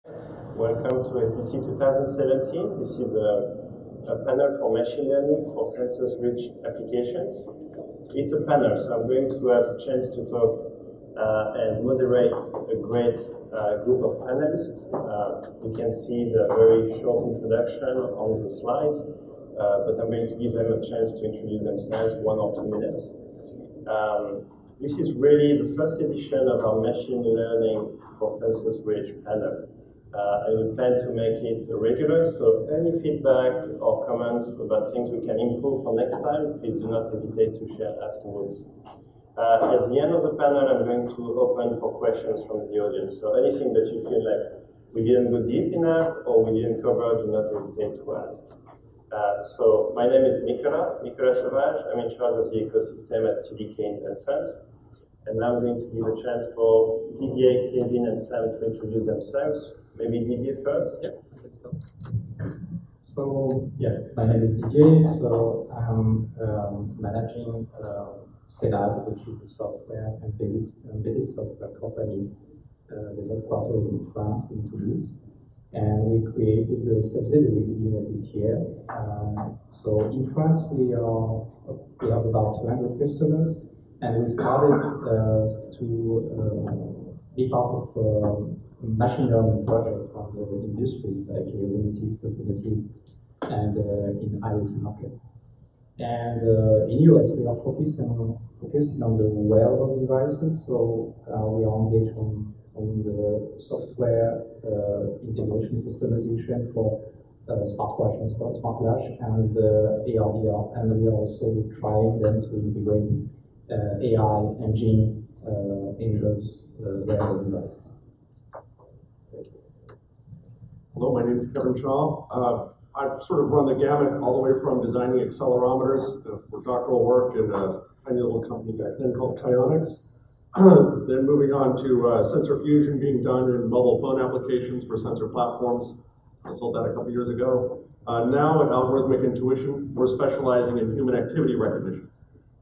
Welcome to SDC 2017. This is a panel for machine learning for sensors-rich applications. It's a panel, so I'm going to have the chance to talk and moderate a great group of panelists. You can see the very short introduction on the slides, but I'm going to give them a chance to introduce themselves 1 or 2 minutes. This is really the first edition of our machine learning for sensors-rich panel. And we plan to make it regular, so any feedback or comments about things we can improve for next time, please do not hesitate to share afterwards. At the end of the panel, I'm going to open for questions from the audience. So anything that you feel like we didn't go deep enough or we didn't cover, do not hesitate to ask. So my name is Nicolas Sauvage. I'm in charge of the ecosystem at TDK InventSense. And now I'm going to give a chance for Didier, Kevin, and Sam to introduce themselves. Maybe Didier first? Yeah, I think so. So, my name is Didier. So, I'm managing CELAB, which is a software, embedded software company. The headquarters in France, in Toulouse. And we created a subsidiary beginning of this year. So, in France, we have about 200 customers. And we started to be part of machine learning project on the industry, like robotics, automotive, and in IoT market. And in US, we are focusing on the wearable devices. So we are engaged on the software integration customization for smartwatch and smartwatch and AR/VR. And we are also trying then to integrate AI engine in those wearable devices. Hello, my name is Kevin Shaw. I've sort of run the gamut all the way from designing accelerometers for doctoral work in a tiny little company back then called Kionics. Then moving on to sensor fusion being done in mobile phone applications for sensor platforms. I sold that a couple years ago. Now at Algorithmic Intuition, we're specializing in human activity recognition.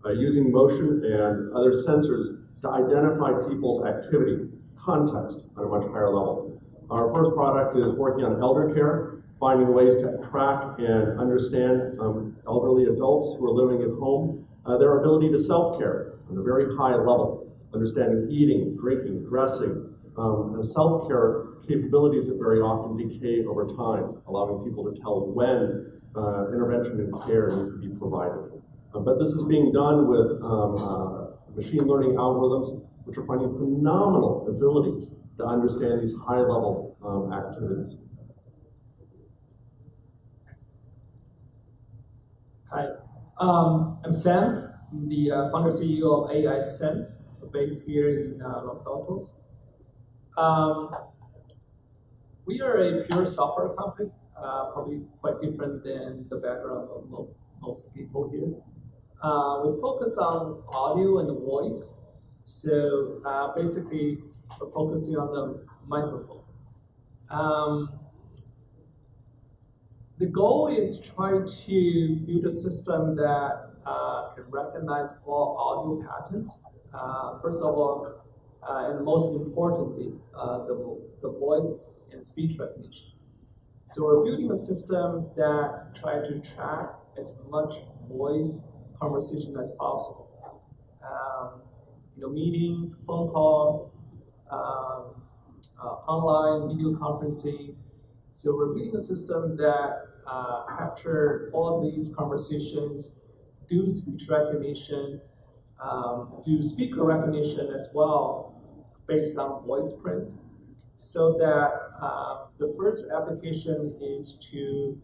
Using motion and other sensors to identify people's activity, context at a much higher level. Our first product is working on elder care, finding ways to track and understand elderly adults who are living at home, their ability to self-care on a very high level, understanding eating, drinking, dressing, self-care capabilities that very often decay over time, allowing people to tell when intervention and care needs to be provided. But this is being done with machine learning algorithms, which are finding phenomenal abilities to understand these high-level activities. Hi, I'm Sam. I'm the founder CEO of AI Sense, based here in Los Altos. We are a pure software company, probably quite different than the background of most people here. We focus on audio and voice. So basically, we're focusing on the microphone. The goal is try to build a system that can recognize all audio patterns. First of all, and most importantly, the voice and speech recognition. So we're building a system that tries to track as much voice conversation as possible. Meetings, phone calls, online video conferencing. So we're building a system that capture all these conversations, do speech recognition, do speaker recognition as well, based on voice print, so that the first application is to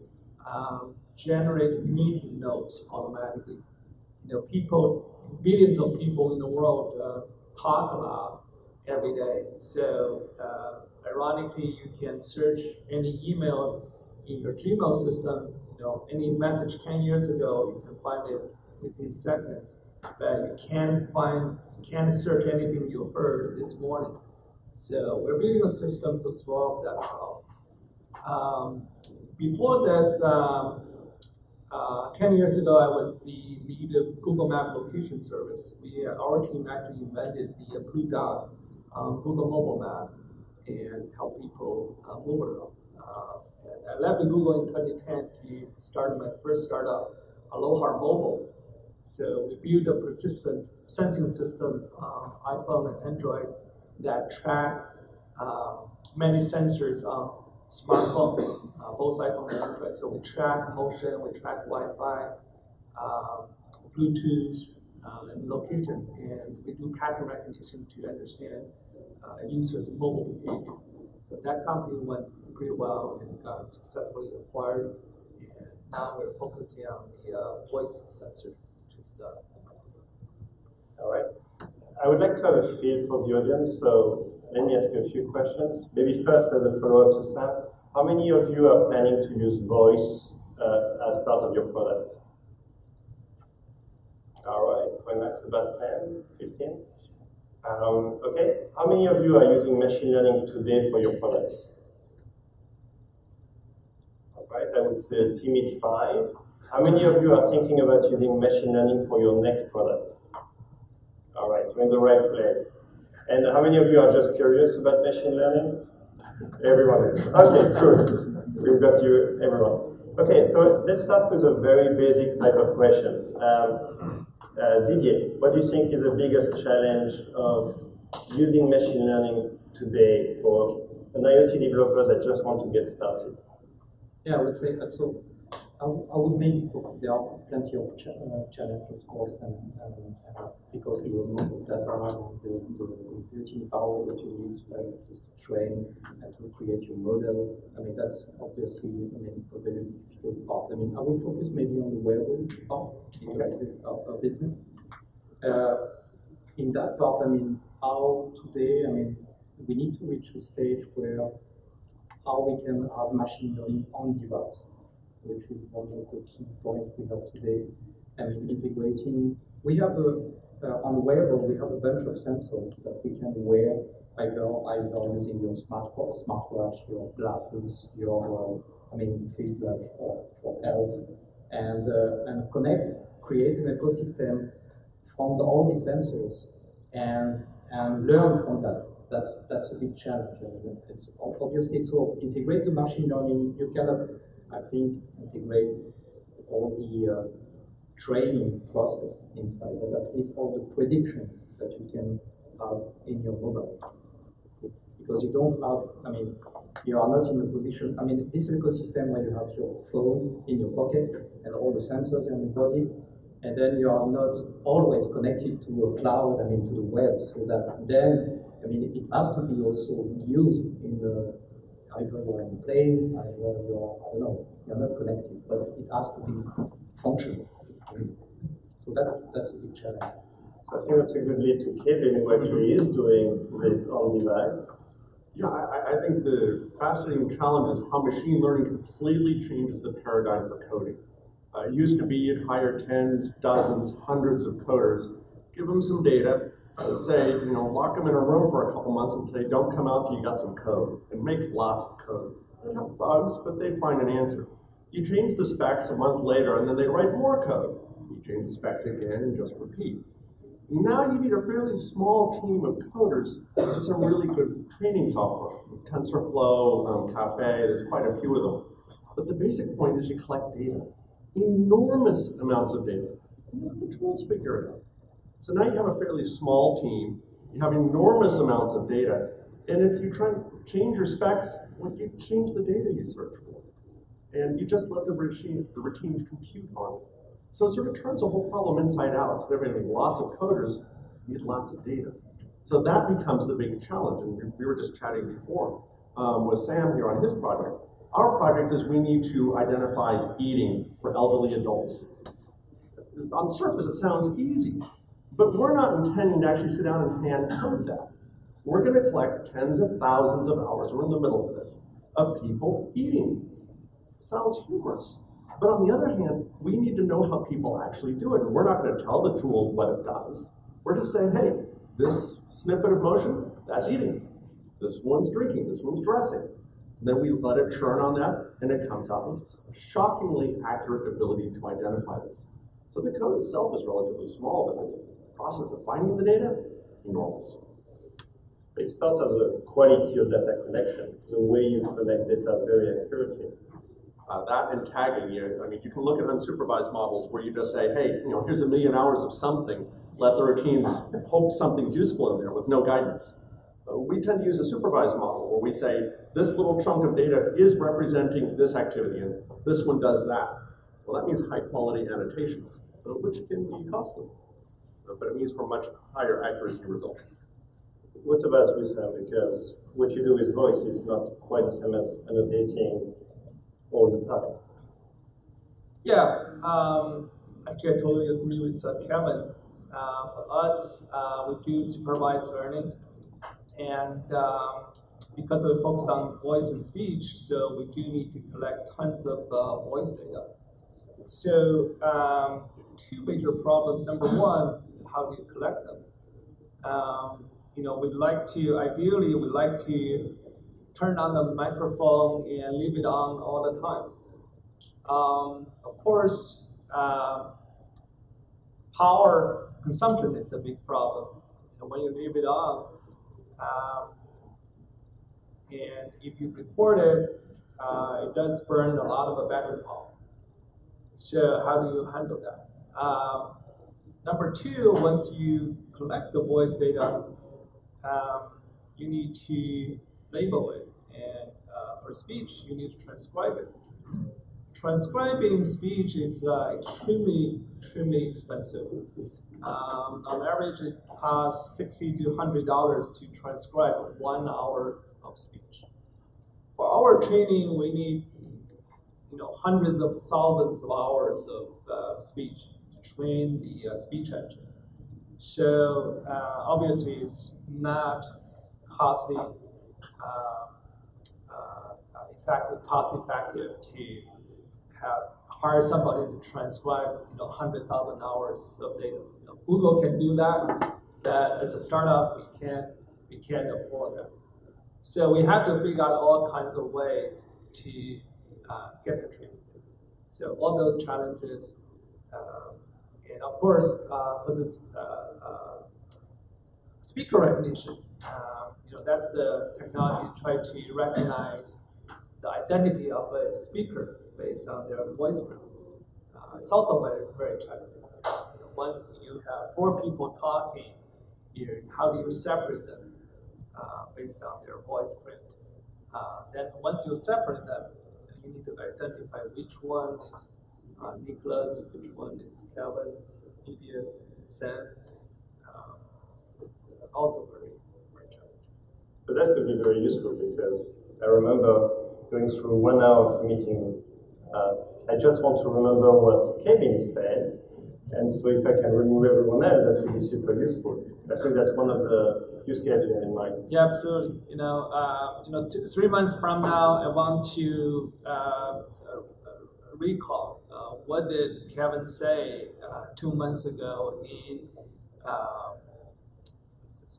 generate meeting notes automatically. Billions of people in the world talk about every day. So ironically, you can search any email in your Gmail system. Any message 10 years ago, you can find it within seconds. But you can't search anything you heard this morning. So we're building a system to solve that problem. Before this, 10 years ago, I was the lead of Google Map location service. Our team actually invented the blue dot on Google Mobile Map. and help people move around. And I left Google in 2010 to start my first startup, Aloha Mobile. So we built a persistent sensing system, iPhone and Android, that track many sensors on smartphone, both iPhone and Android. So we track motion, we track Wi-Fi, Bluetooth, and location, and we do pattern recognition to understand users' mobile behavior. So that company went pretty well and got successfully acquired. And now we're focusing on the voice sensor, which is the microphone. All right. I would like to have a feel for the audience, so let me ask you a few questions. Maybe first, as a follow-up to Sam, how many of you are planning to use voice as part of your product? All right, going back to about 10, 15. Okay, how many of you are using machine learning today for your products? All right, I would say a timid 5. How many of you are thinking about using machine learning for your next product? All right, you're in the right place. And how many of you are just curious about machine learning? Everyone is. Okay, cool. We've got you, everyone. Okay, so let's start with a very basic type of questions. Didier, what do you think is the biggest challenge of using machine learning today for an IoT developer that just want to get started? Yeah, I would say so. I would maybe there are plenty of challenges, of course, and because the amount of data and the computing power that you need just to train and to create your model. I mean, that's obviously a very difficult part. I mean, I will focus maybe on the wearable part because it's our business. In that part, I mean, how today, I mean, we need to reach a stage where how we can have machine learning on device, which is one of the key points we have today. I mean, integrating, we have on wearable, we have a bunch of sensors that we can wear either using your smartwatch, your glasses, your, things like for health, and create an ecosystem from all the sensors and learn from that. That's a big challenge. It's obviously so integrate the machine learning. You cannot, I think, integrate all the training process inside, but at least all the prediction that you can have in your mobile. Because you don't have, you are not in a position, this ecosystem where you have your phones in your pocket and all the sensors on your body, and then you are not always connected to a cloud, to the web, so that then, it has to be also used in the, either you're in a plane, either you're not connected, but it has to be functional. So that's a big challenge. So I think that's a good lead to Kevin, who actually is doing this on device. Yeah, I think the fascinating challenge is how machine learning completely changes the paradigm for coding. It used to be you'd hire tens, dozens, hundreds of coders, give them some data, and say, lock them in a room for a couple months and say, don't come out till you got some code, and make lots of code. They have bugs, but they find an answer. You change the specs a month later, and then they write more code. You change the specs again and just repeat. Now you need a fairly small team of coders and some really good training software. TensorFlow, Caffe, there's quite a few of them. But the basic point is you collect data. Enormous amounts of data. And let the tools figure it out. So now you have a fairly small team, you have enormous amounts of data, and if you try and change your specs, you change the data you search for. And you just let the routines compute on it. So it sort of turns the whole problem inside out. Instead of having lots of coders, you need lots of data. So that becomes the big challenge, and we were just chatting before with Sam here on his project. Our project is we need to identify eating for elderly adults. On the surface, it sounds easy. But we're not intending to actually sit down and hand code that. We're going to collect tens of thousands of hours, we're in the middle of this, of people eating. Sounds humorous. But on the other hand, we need to know how people actually do it. And we're not going to tell the tool what it does. We're just saying, hey, this snippet of motion, that's eating. This one's drinking, this one's dressing. And then we let it churn on that, and it comes out with a shockingly accurate ability to identify this. So the code itself is relatively small, but the process of finding the data, enormous. It's part of the quality of data collection, the way you collect data very accurately. That and tagging, I mean, you can look at unsupervised models where you just say, hey, here's 1 million hours of something. Let the routines hope something's useful in there with no guidance. We tend to use a supervised model where we say, this little chunk of data is representing this activity, and this one does that. Well, that means high-quality annotations, which can be costly, but it means for much higher accuracy result. What about Wissam? Because what you do with voice is not quite the same as annotating all the time. Yeah, actually I totally agree with Kevin. For us, we do supervised learning, and because we focus on voice and speech, so we do need to collect tons of voice data. So two major problems. Number one, how do you collect them? Ideally, we'd like to turn on the microphone and leave it on all the time. Of course, power consumption is a big problem. When you leave it on, and if you record it, it does burn a lot of battery power. So how do you handle that? Number two, once you collect the voice data, you need to label it, and for speech, you need to transcribe it. Transcribing speech is extremely expensive. On average, it costs $60 to $100 to transcribe 1 hour of speech. For our training, we need hundreds of thousands of hours of speech to train the speech engine. So obviously, it's not cost effective to hire somebody to transcribe 100,000 hours of data. Google can do that. That as a startup, we can't afford that. So we have to figure out all kinds of ways to get the training. So all those challenges, and of course, for this speaker recognition, that's the technology to try to recognize the identity of a speaker based on their voice print. It's also very challenging. When you have 4 people talking, how do you separate them based on their voice print? Then once you separate them, you need to identify which one is Nicholas, which one is Kevin, Elias, Sam. It's also very challenging. But that could be very useful because I remember going through 1 hour of meeting. I just want to remember what Kevin said, and so if I can remove everyone else, that would be super useful. I think that's one of the use cases in mind. Yeah, absolutely. 3 months from now, I want to recall what did Kevin say 2 months ago in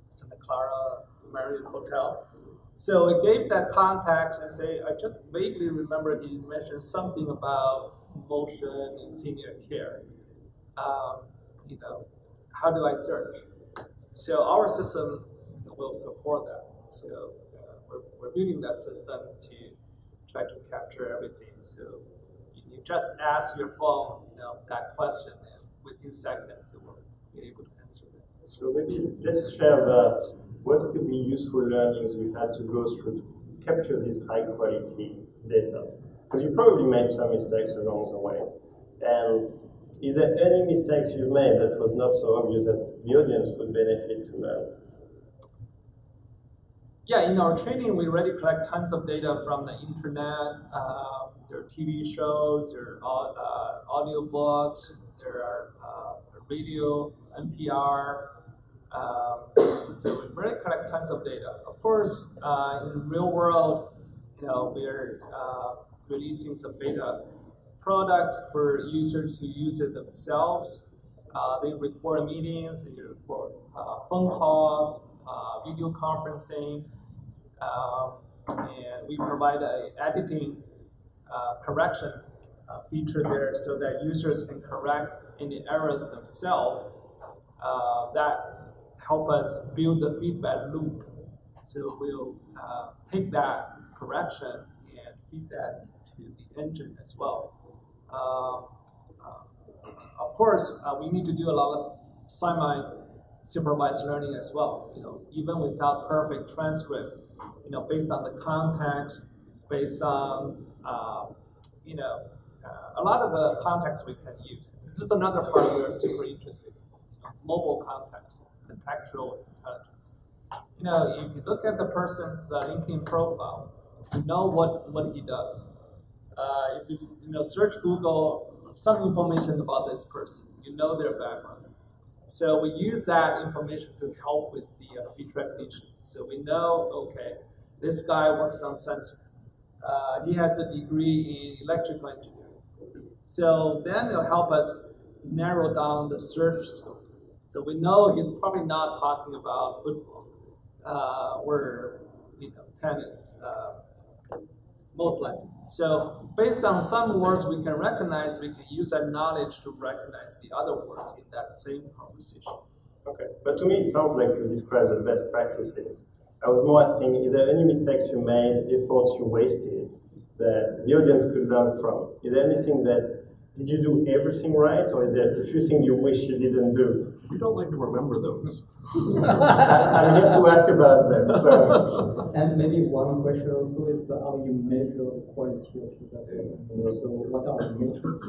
Santa Clara Marriott Hotel. So I gave that context and say, I just vaguely remember he mentioned something about motion in senior care. How do I search? So our system will support that. So we're building that system to try to capture everything. So you just ask your phone, that question, and within seconds it will be able to answer it. So maybe let's share that. What could be useful learnings we had to go through to capture this high quality data? Because you probably made some mistakes along the way. And is there any mistakes you've made that was not so obvious that the audience would benefit to learn? Yeah, in our training, we already collect tons of data from the internet. There are TV shows, there are audio books, there are radio, NPR. So we really collect tons of data. Of course, in real world, we're releasing some beta products for users to use it themselves. They record meetings, they record phone calls, video conferencing, and we provide an editing correction feature there so that users can correct any errors themselves. That help us build the feedback loop So we'll take that correction and feed that into the engine as well. Of course, we need to do a lot of semi-supervised learning as well. Even without perfect transcript, based on the context, based on a lot of the context we can use. This is another part we are super interested in. Mobile context, contextual intelligence. If you look at the person's LinkedIn profile, you know what he does. If you search Google some information about this person, you know their background. So we use that information to help with the speech recognition. So we know, okay, this guy works on sensor. He has a degree in electrical engineering. So then it'll help us narrow down the search scope. So we know he's probably not talking about football or tennis, most likely. So based on some words we can recognize, we can use that knowledge to recognize the other words in that same conversation. Okay, but to me it sounds like you described the best practices. I was more asking, is there any mistakes you made, efforts you wasted that the audience could learn from? Is there anything did you do everything right, or is there a few things you wish you didn't do? We don't like to remember those. I'm here to ask about them. So. And maybe one question also is how you measure the quality of your data. So what are the metrics?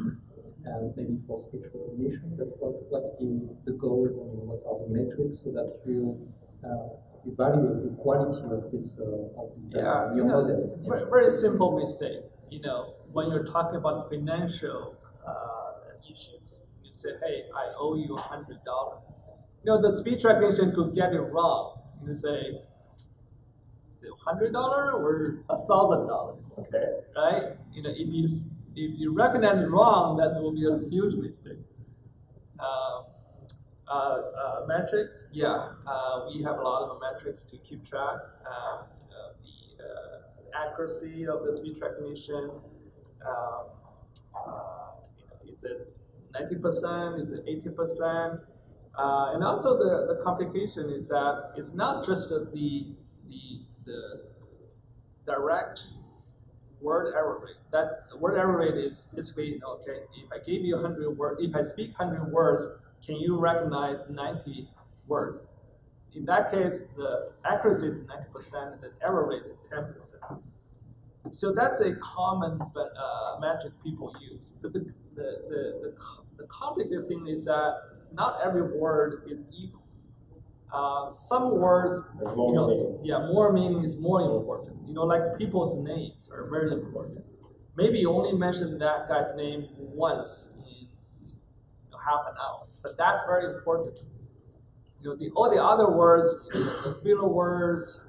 And maybe for speech recognition, but what's the goal? What are the metrics so that you evaluate the quality of this data in your model? Very simple mistake. When you're talking about financial issues, you say, "Hey, I owe you $100." The speech recognition could get it wrong. You say, "Is it $100 or $1,000?" Okay. Right? If you recognize it wrong, that will be a huge mistake. Metrics, we have a lot of metrics to keep track. The accuracy of the speech recognition. Is it 90%? Is it 80%? And also the complication is that it's not just the direct word error rate. That word error rate is basically, okay, if I give you 100 words, if I speak 100 words, can you recognize 90 words? In that case, the accuracy is 90% and the error rate is 10%. So that's a common metric people use. But the complicated thing is that not every word is equal. Some words, more meaning is more important. Like people's names are very important. Maybe you only mention that guy's name once in half an hour, but that's very important. All the other words, the filler words,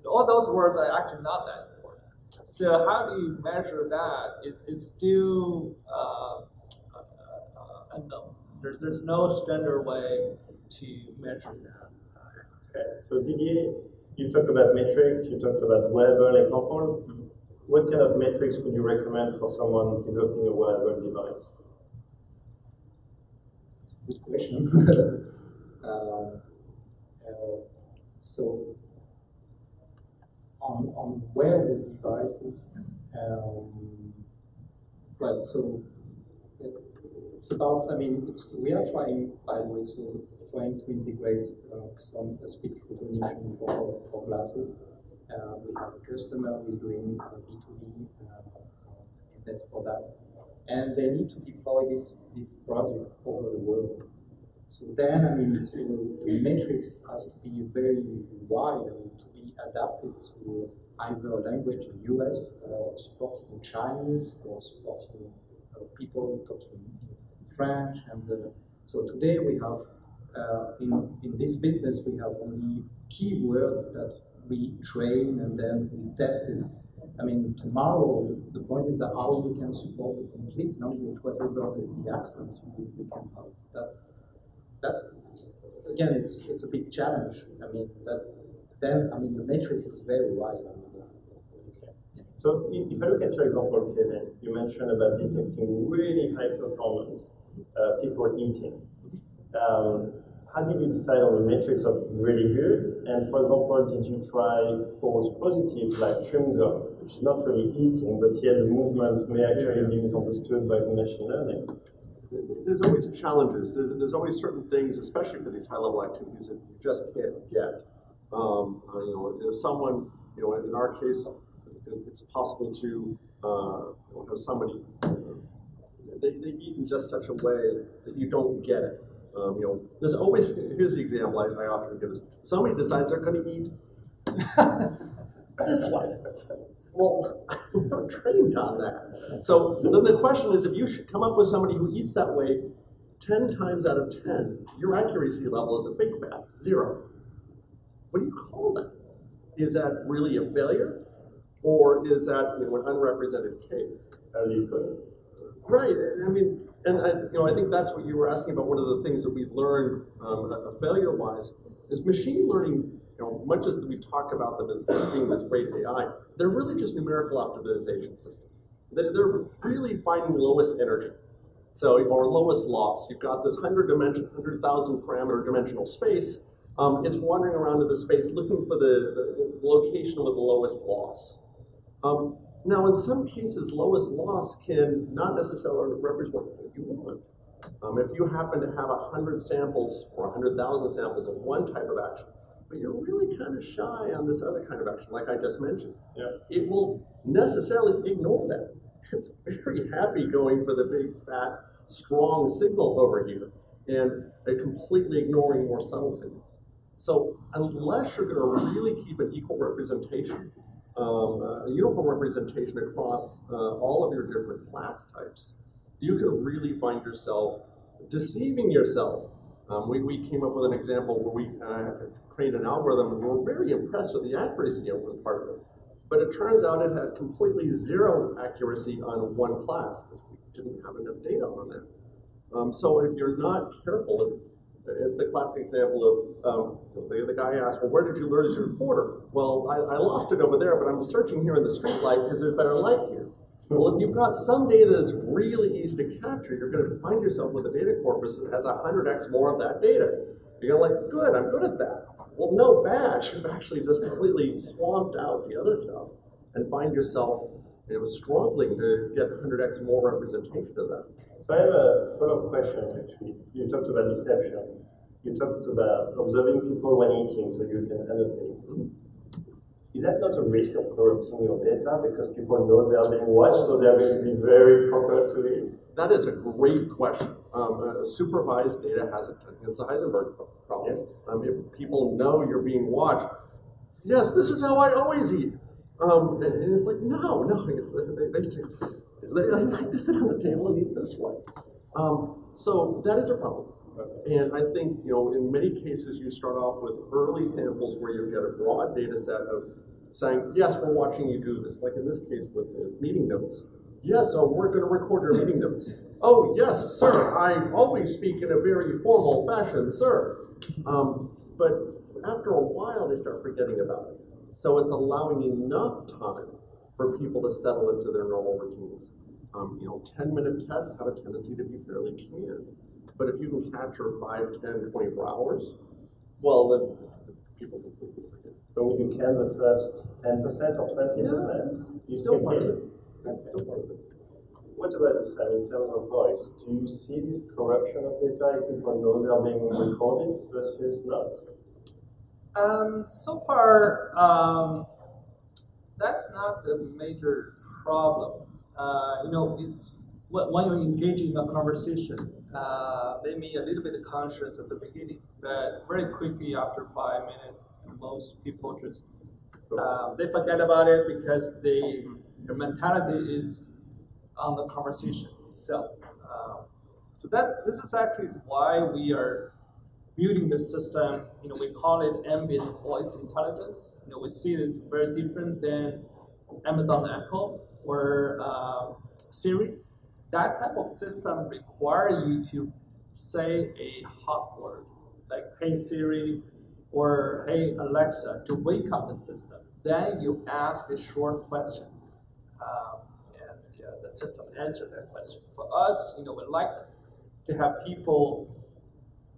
all those words are actually not that important. So how do you measure that? It's still unknown. There's no standard way to measure that. Okay. So Didier, you talked about metrics, you talked about wearable example. Mm-hmm. What kind of metrics would you recommend for someone developing a wearable device? Good question. So on wearable devices, it's about, we are trying, by the way, trying to integrate some speech recognition for glasses. We have a customer who is doing B2B business for that. And they need to deploy this project over the world. So then, the metrics has to be very wide to be adapted to either a language in US, or supporting Chinese, or supporting people talking French. And so today we have, in this business, we have only keywords that we train and then we test it. Tomorrow, the point is that how we can support the complete language, whatever the accent we can have. That again, it's a big challenge. The metric is very wide. So if I look at your example, Kevin, you mentioned about detecting really high performance people eating. how did you decide on the metrics of really good? And for example, did you try false positives like chewing gum, which is not really eating, but yet the movements may actually be misunderstood by the machine learning? There's always challenges. There's always certain things, especially for these high-level activities, that you just can't get. If someone, in our case, it's possible to have somebody, they eat in just such a way that you don't get it. There's always, here's the example I often give is, somebody decides they're going to eat this way. Well, I'm not trained on that. So then the question is, if you should come up with somebody who eats that way 10 times out of 10, your accuracy level is a big fat 0. What do you call that? Is that really a failure? Or is that an unrepresented case? How do you put it? Right. I think that's what you were asking about. One of the things that we learned failure-wise is machine learning. Much as we talk about them as being this great AI, they're really just numerical optimization systems. They're really finding lowest energy, or lowest loss. You've got this 100,000 parameter dimensional space. It's wandering around in the space looking for the location with the lowest loss. Now, in some cases, lowest loss can not necessarily represent what you want. If you happen to have 100 samples or 100,000 samples of one type of action, but you're really kind of shy on this other kind of action, like I just mentioned, it will necessarily ignore that. It's very happy going for the big, fat, strong signal over here, and completely ignoring more subtle signals. So unless you're going to really keep an equal representation, a uniform representation across all of your different class types, you can really find yourself deceiving yourself. We came up with an example where we trained an algorithm, and we were very impressed with the accuracy of one part of it. But it turns out it had completely 0 accuracy on one class, because we didn't have enough data on that. So if you're not careful, it's the classic example of the guy asked, well, where did you lose your recorder? Well, I lost it over there, but I'm searching here in the street light because there's better light here. Well, if you've got some data that's really easy to capture, you're going to find yourself with a data corpus that has 100x more of that data. You're going to like, good, I'm good at that. Well, no, bad. You've actually just completely swamped out the other stuff and find yourself struggling to get 100x more representation of that. So I have a follow-up question, actually. You talked about deception. You talked about observing people when eating so you can annotate. Is that not a risk of corrupting your data because people know they are being watched, so they're going to be very proper to it? That is a great question. Supervised data has it's the Heisenberg problem. Yes. If people know you're being watched, yes, this is how I always eat. And it's like, no, they like to sit on the table and eat this way. So that is a problem. And I think, in many cases, you start off with early samples where you get a broad data set of saying, yes, we're watching you do this. Like in this case with the meeting notes. Yes, so we're going to record your meeting notes. Oh, yes, sir, I always speak in a very formal fashion, sir. But after a while, they start forgetting about it. So it's allowing enough time for people to settle into their normal routines. 10-minute tests have a tendency to be fairly canned. But if you can capture 5, 10, 24 hours, well, then people completely forget. So would you can the first 10% or 20%? Yeah, You still still part of keep it. Still part of it. What about this, in terms of voice? Do you see this corruption of data if people know they're being recorded versus not? So far, that's not the major problem. It's when you're engaging in a conversation, they may be a little bit conscious at the beginning, but very quickly after 5 minutes, most people just they forget about it because their mentality is on the conversation itself. So this is actually why we are building the system. We call it ambient voice intelligence. We see it as very different than Amazon Echo or Siri. That type of system requires you to say a hot word, like "Hey Siri" or "Hey Alexa," to wake up the system. Then you ask a short question, and the system answers that question. For us, we like to have people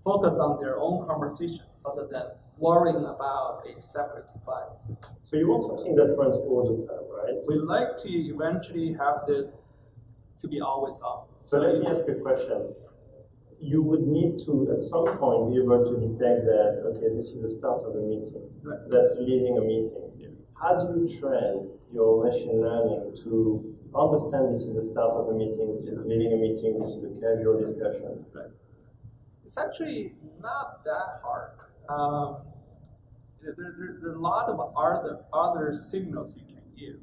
focus on their own conversation rather than worrying about a separate device. So you want something that runs all the time, right? We like to eventually have this to be always on. So let me ask you a question. You would need to, at some point, be able to detect that, okay, this is the start of a meeting. Right. That's leaving a meeting. Yeah. How do you train your machine learning to understand this is the start of a meeting, this is leaving a meeting, this is a casual discussion? Right. It's actually not that hard. There are a lot of other signals you can use.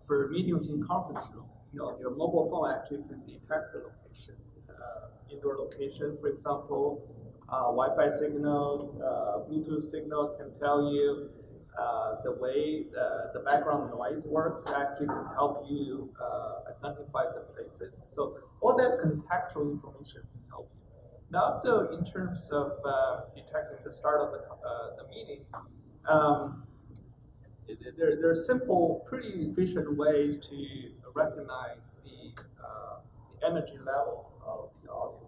For meetings in conference room, your mobile phone actually can detect the location, indoor location, for example. Wi-Fi signals, Bluetooth signals can tell you the way the background noise works. Actually can help you identify the places. So all that contextual information can help you. And also in terms of detecting the start of the meeting, there are simple, pretty efficient ways to recognize the energy level of the audio.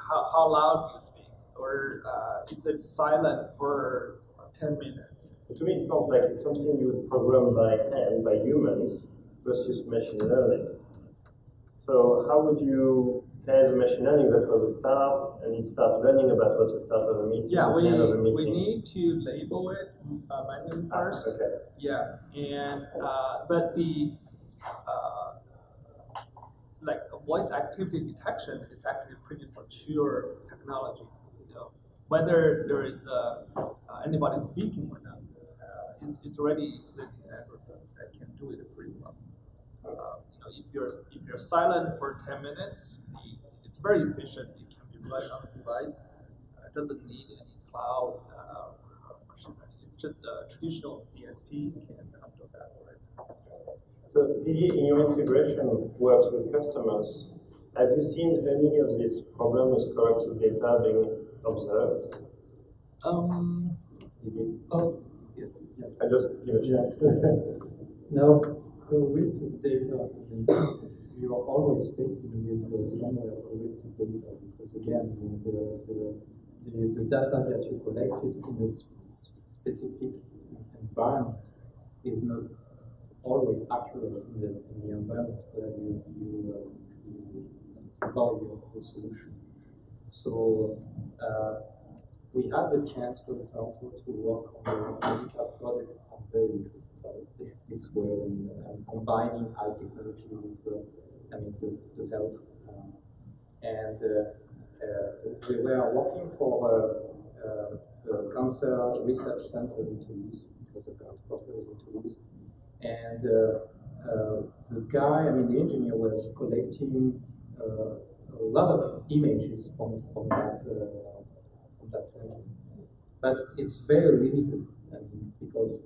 How loud do you speak, or is it silent for 10 minutes? To me, it sounds like it's something you would program by hand, by humans, versus machine learning. So how would you tell the machine learning that was a start, and it start learning about what's the start of a meeting, yeah, the end of a meeting? We need to label it manually first. Okay. Yeah, and but the like voice activity detection is actually pretty mature technology. Whether there is anybody speaking or not, it's already existing algorithms that can do it pretty well. If you're silent for 10 minutes, it's very efficient. It can be right on the device. It doesn't need any cloud machine learning. It's just a traditional DSP can handle that already. So Didier, in your integration works with customers, have you seen any of these problems with corrupted data being observed? Didier? Oh, yeah. I just give a chance. No, corrupted data, you are always facing with somewhere corrupted data, because again, the data that you collected in a specific environment is not always accurate in the environment where you deploy your solution. So we had the chance, for example, to work on the medical product. I'm very interested about this way and combining high technology with the health. We were working for a cancer research center in Toulouse, because the headquarters is in Toulouse. And the guy, the engineer, was collecting a lot of images from that center. But it's very limited, because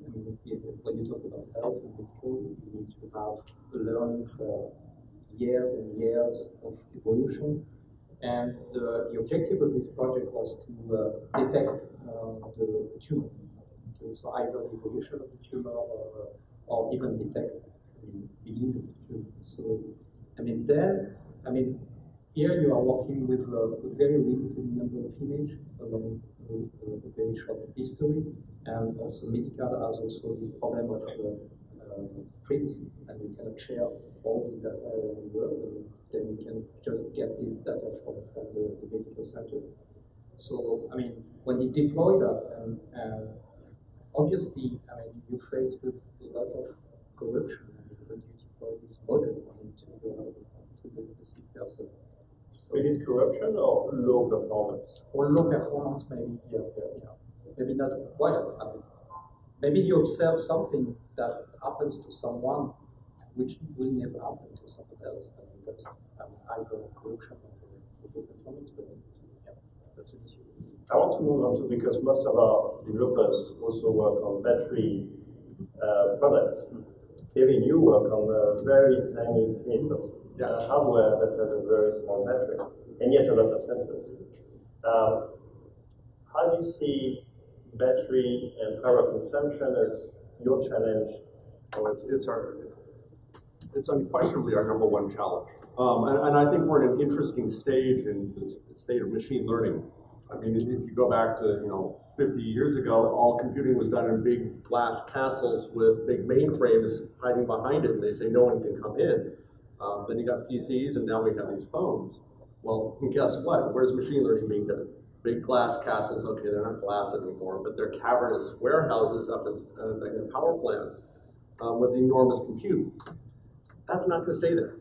when you talk about health and medical, you need to have learning for years and years of evolution. And the objective of this project was to detect the tumor. Okay, so either the evolution of the tumor or even detect the beginning of the tumor. So, here you are working with a very limited number of images along a very short history, and also medical has also this problem of privacy, and you cannot share all this data around the world, and then you can just get this data from the medical center. So, when you deploy that, and obviously, you face with a lot of corruption when you deploy this model to the sick person. So is it corruption or low performance? Or low performance, maybe. Yeah. Maybe not quite. Maybe you observe something that happens to someone which will never happen to someone else. That's either corruption or low performance, but yeah, that's an issue. I want to move on to, because most of our developers also work on battery products. Kevin, you work on a very tiny piece of hardware that has a very small battery, and yet a lot of sensors. How do you see battery and power consumption as your challenge? It's unquestionably our number one challenge. And I think we're in an interesting stage in the state of machine learning. I mean, if you go back to 50 years ago, all computing was done in big glass castles with big mainframes hiding behind it, and they say no one can come in. Then you got PCs, and now we have these phones. Well, and guess what? Where's machine learning being done? Big glass castles. Okay, they're not glass anymore, but they're cavernous warehouses up next to power plants with enormous compute. That's not going to stay there.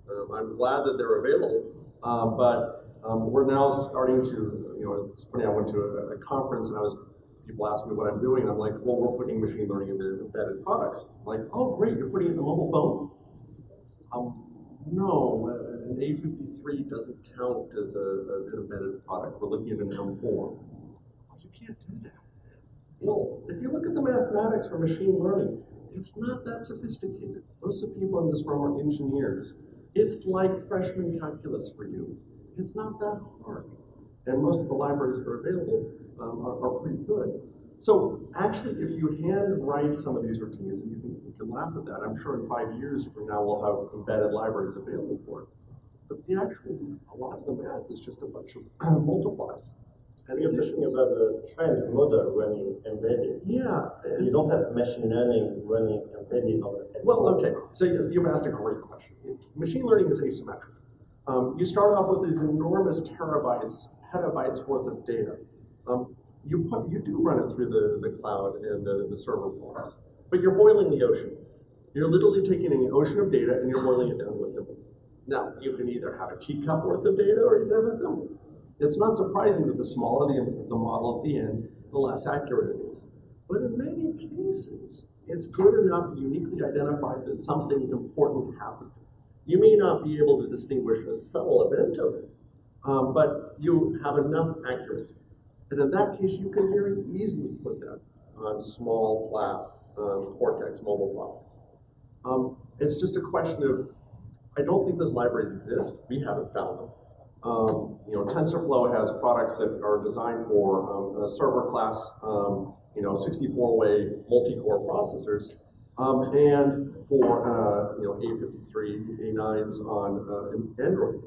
I'm glad that they're available, but we're now starting to, it's funny, I went to a conference and people asked me what I'm doing, and I'm like, well, we're putting machine learning into embedded products. I'm like, oh, great, you're putting it in a mobile phone? No, an A53 doesn't count as an embedded product. We're looking at an M4. Well, you can't do that. If you look at the mathematics for machine learning, it's not that sophisticated. Most of the people in this room are engineers. It's like freshman calculus for you. It's not that hard. And most of the libraries that are available are pretty good. So actually, if you hand write some of these routines, and you can laugh at that, I'm sure in 5 years from now we'll have embedded libraries available for it. But a lot of the math is just a bunch of multiplies. And you're talking about the trend model running embedded. Yeah. You don't have machine learning running embedded on the headphone. Well, okay. So you've asked a great question. Machine learning is asymmetric. You start off with these enormous petabytes worth of data. You do run it through the cloud and the server farms, but you're boiling the ocean. You're literally taking an ocean of data and you're boiling it down with them. Now, you can either have a teacup worth of data or you can have a thumb. It's not surprising that the smaller the model at the end, the less accurate it is. But in many cases, it's good enough to uniquely identify that something important happened. You may not be able to distinguish a subtle event of it, but you have enough accuracy. And in that case, you can very easily put that on small class Cortex mobile products. It's just a question of, I don't think those libraries exist. We haven't found them. TensorFlow has products that are designed for a server class, 64-way multi-core processors, and for A53, A9s on Android.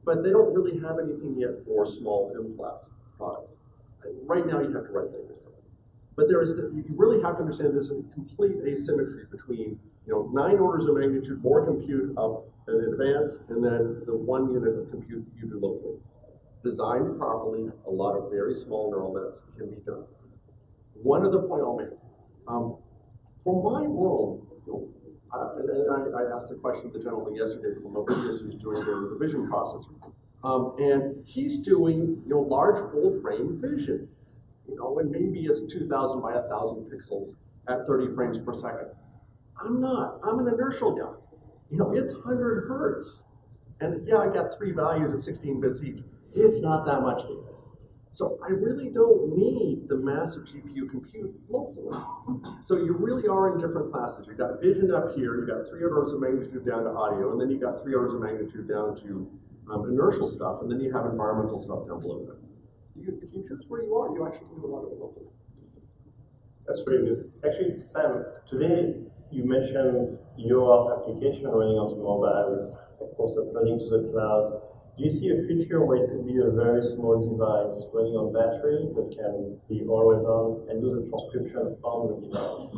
But they don't really have anything yet for small M-class products. Right now, you have to write that yourself. But you really have to understand this is a complete asymmetry between 9 orders of magnitude more compute up in advance, and then the 1 unit of compute you do locally. Designed properly, a lot of very small neural nets can be done. One other point I'll make. For my world, and I asked the question to the gentleman yesterday from Mobius who's doing the vision processor. And he's doing large full-frame vision. And maybe it's 2,000 by 1,000 pixels at 30 frames per second. I'm not. I'm an inertial guy. It's 100 hertz. And yeah, I got 3 values at 16 bits each. It's not that much data. So I really don't need the massive GPU compute locally. So you really are in different classes. You've got vision up here, you've got 3 orders of magnitude down to audio, and then you've got 3 orders of magnitude down to inertial stuff, and then you have environmental stuff down below that. If you choose where you are, you actually can do a lot of it locally. That's very good. Actually, Sam, today you mentioned your application running onto mobile is, of course, uploading to the cloud. Do you see a future where it could be a very small device running on battery that can be always on and do the transcription on the device?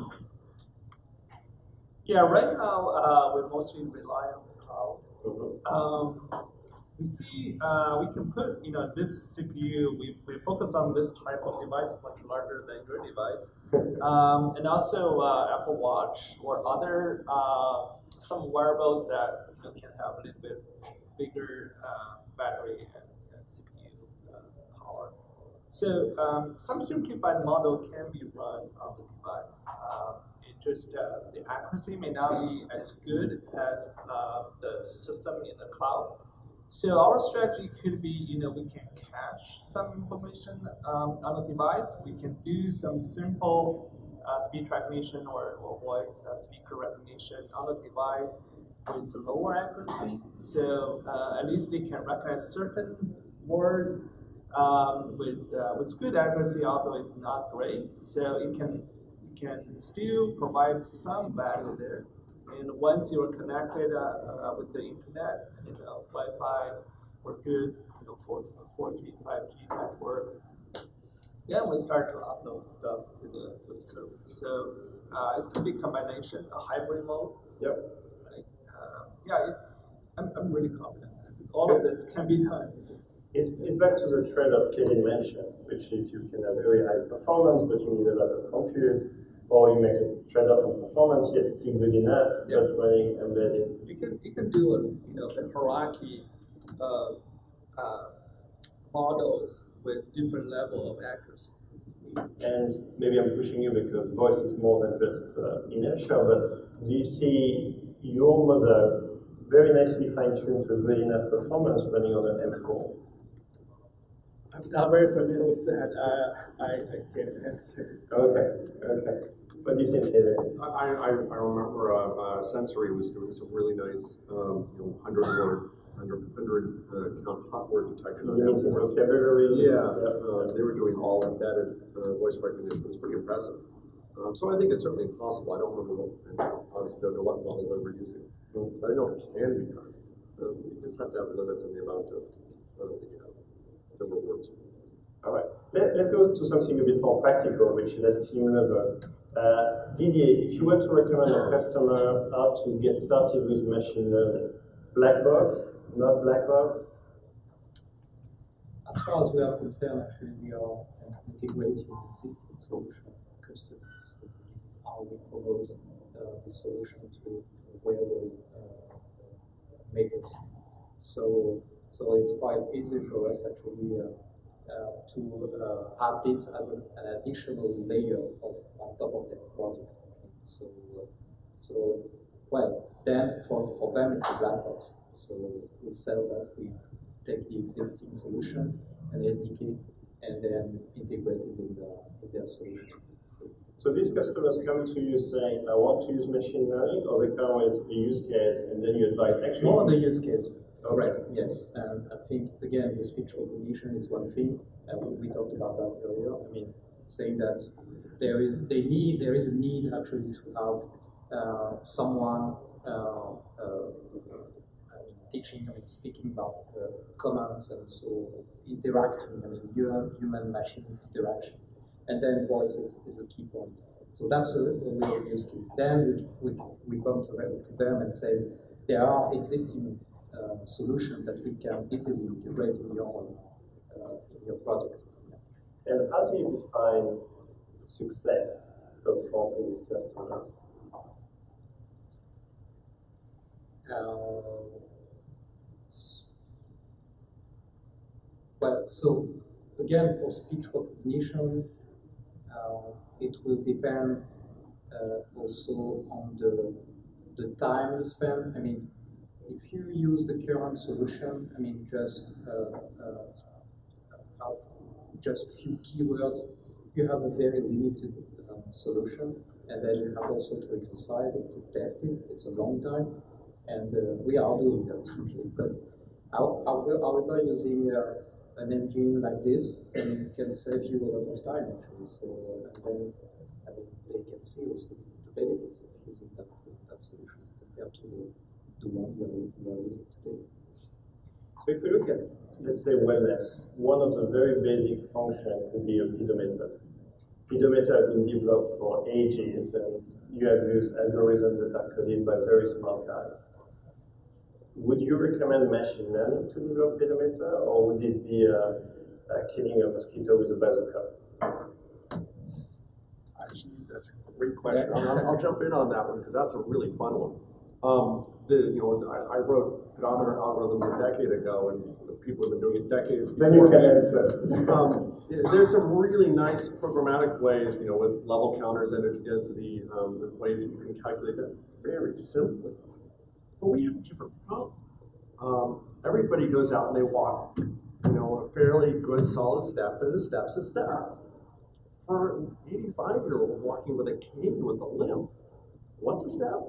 Yeah, right now we mostly rely on the cloud. Mm-hmm. We see we can put this CPU. We focus on this type of device much larger than your device, and also Apple Watch or other some wearables that can have a little bit bigger battery and CPU power. So some simplified model can be run on the device. It just the accuracy may not be as good as the system in the cloud. So our strategy could be, we can cache some information on the device. We can do some simple speech recognition or voice speaker recognition on the device with lower accuracy. So at least they can recognize certain words with good accuracy, although it's not great. So it can still provide some value there. And once you're connected with the internet, Wi-Fi or good, 4G, 5G network, then we start to upload stuff to the server. So it's going to be a combination, a hybrid mode. Yep. Right? I'm really confident that all of this can be done. It's back to the trade-off Kevin mentioned, which is you can have very high performance, but you need a lot of compute, or you make a trade-off on performance, yet still good enough, but running embedded. You can do a hierarchy of models with different level of accuracy. And maybe I'm pushing you because voice is more than just inertia, but do you see your model very nicely fine-tuned to good enough performance running on an M4? I'm not very familiar with that. I can't answer. Okay. What do you think, Taylor? I remember Sensory was doing some really nice 100 count hot word detection on You mean vocabulary? Yeah, they were doing all embedded voice recognition. It was pretty impressive. So I think it's certainly possible. I don't remember, obviously don't know what model they were using, but I know it can be done. You just have to have limits in the amount of the words. All right. Let's go to something a bit more practical, which is at team level. Didier, if you were to recommend a customer how to get started with machine learning, black box, not black box? As far as we are concerned, actually, we are integrating existing solution customers. This is how we propose the solution to wearable makers. So it's quite easy for us actually to add this as an additional layer on top of their product. So well, then for them it's a black box. So we sell that, we take the existing solution, an SDK, and then integrate it in their solution. So these customers come to you saying, I want to use machine learning, or they come with a use case and then you advise actually? More the use case. Correct, yes. And I think, again, the speech recognition is one thing. We talked about that earlier. I mean, saying that there is a need actually to have someone teaching, speaking about commands and so interacting, human-machine interaction. And then voice is a key point. So that's a real use case. Then we come to them and say, there are existing solutions that we can easily integrate in your project. And how do you define success for these customers? Well, so again, for speech recognition, it will depend also on the time you spend. I mean, if you use the current solution, I mean, just a few keywords, you have a very limited solution, and then you have also to exercise it, to test it. It's a long time, and we are doing that usually. But however, using an engine like this can save you a lot of time actually. So and then they can see also the benefits of using that solution compared to the one we are using today. So if we look at, let's say, wellness, one of the very basic functions could be a pedometer. Pedometer have been developed for ages, and you have used algorithms that are coded by very smart guys. Would you recommend machine learning to develop pedometer, or would this be killing a mosquito with a bazooka? Actually, that's a great question. I'll jump in on that one because that's a really fun one. I wrote pedometer algorithms a decade ago, and people have been doing it decades. Then you can answer. There's some really nice programmatic ways, with level counters, energy density, ways that you can calculate that very simply. But we have a different problem. Everybody goes out and they walk, a fairly good solid step, and a step's a step. For an 85-year-old walking with a cane with a limp, what's a step?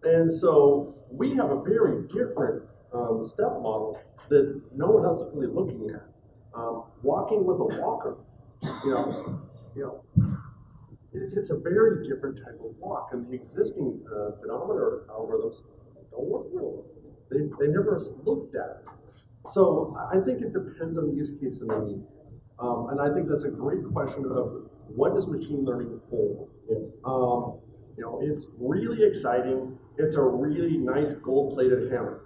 And so we have a very different step model that no one else is really looking at. Walking with a walker, it's a very different type of walk, and the existing pedometer algorithms don't work real well. They never looked at it. So I think it depends on the use case and the need. And I think that's a great question of what is machine learning for? Yes. You know, it's really exciting. It's a really nice gold-plated hammer.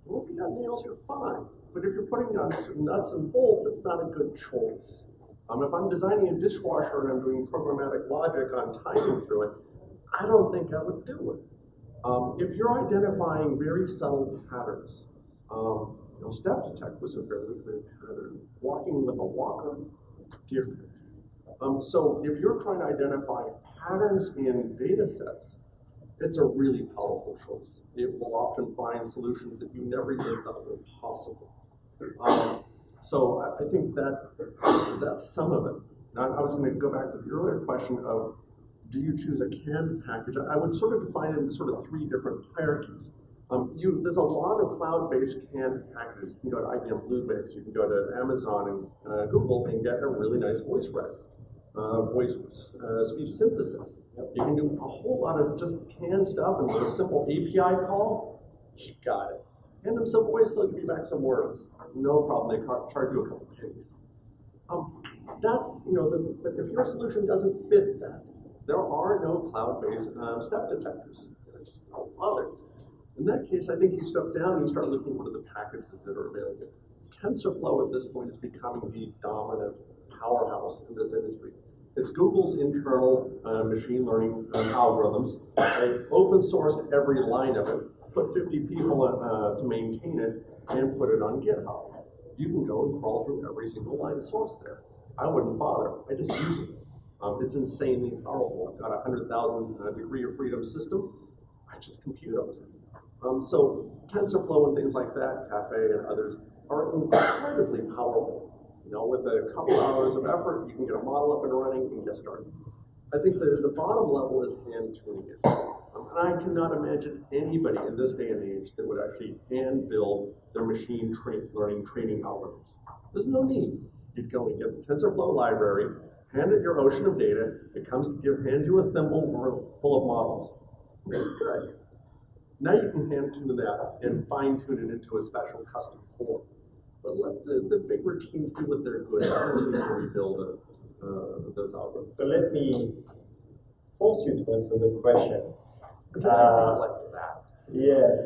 Well, if you got nails, you're fine. But if you're putting on nuts and bolts, it's not a good choice. If I'm designing a dishwasher and I'm doing programmatic logic on timing through it, I don't think I would do it. If you're identifying very subtle patterns, you know, step detect was a fairly good pattern. Walking with a walker, different. So if you're trying to identify patterns in data sets, it's a really powerful choice. It will often find solutions that you never even thought were possible. So I think that's some of it. Now, I was going to go back to the earlier question of, do you choose a canned package? I would sort of define it in sort of three different hierarchies. There's a lot of cloud-based canned packages. You can go to IBM Bluemix, you can go to Amazon and Google and get a really nice voice rec, speech synthesis. You can do a whole lot of just canned stuff, and with a simple API call, you got it. And them simple ways, they'll give you back some words. No problem, they charge you a couple pennies. That's, you know, if your solution doesn't fit that, there are no cloud-based step detectors. Just don't bother. In that case, I think you step down and you start looking for the packages that are available. TensorFlow at this point is becoming the dominant powerhouse in this industry. It's Google's internal machine learning algorithms. They open sourced every line of it, put 50 people to maintain it, and put it on GitHub. You can go and crawl through every single line of source there. I wouldn't bother. I just use it. It's insanely powerful. I've got a 100,000 degree of freedom system. I just compute on it. So TensorFlow and things like that, Cafe and others, are incredibly powerful. You know, with a couple hours of effort, you can get a model up and running and get started. I think the bottom level is hand tuning it. And I cannot imagine anybody in this day and age that would actually hand build their machine learning training algorithms. There's no need. You'd go and get the TensorFlow library, hand it your ocean of data, it comes to hand you a thimble full of models. Very good. Now you can hand tune that and fine tune it into a special custom form. But let the big routines do what they're good at. I don't need to rebuild those algorithms. So let me force you to answer the question. Yes.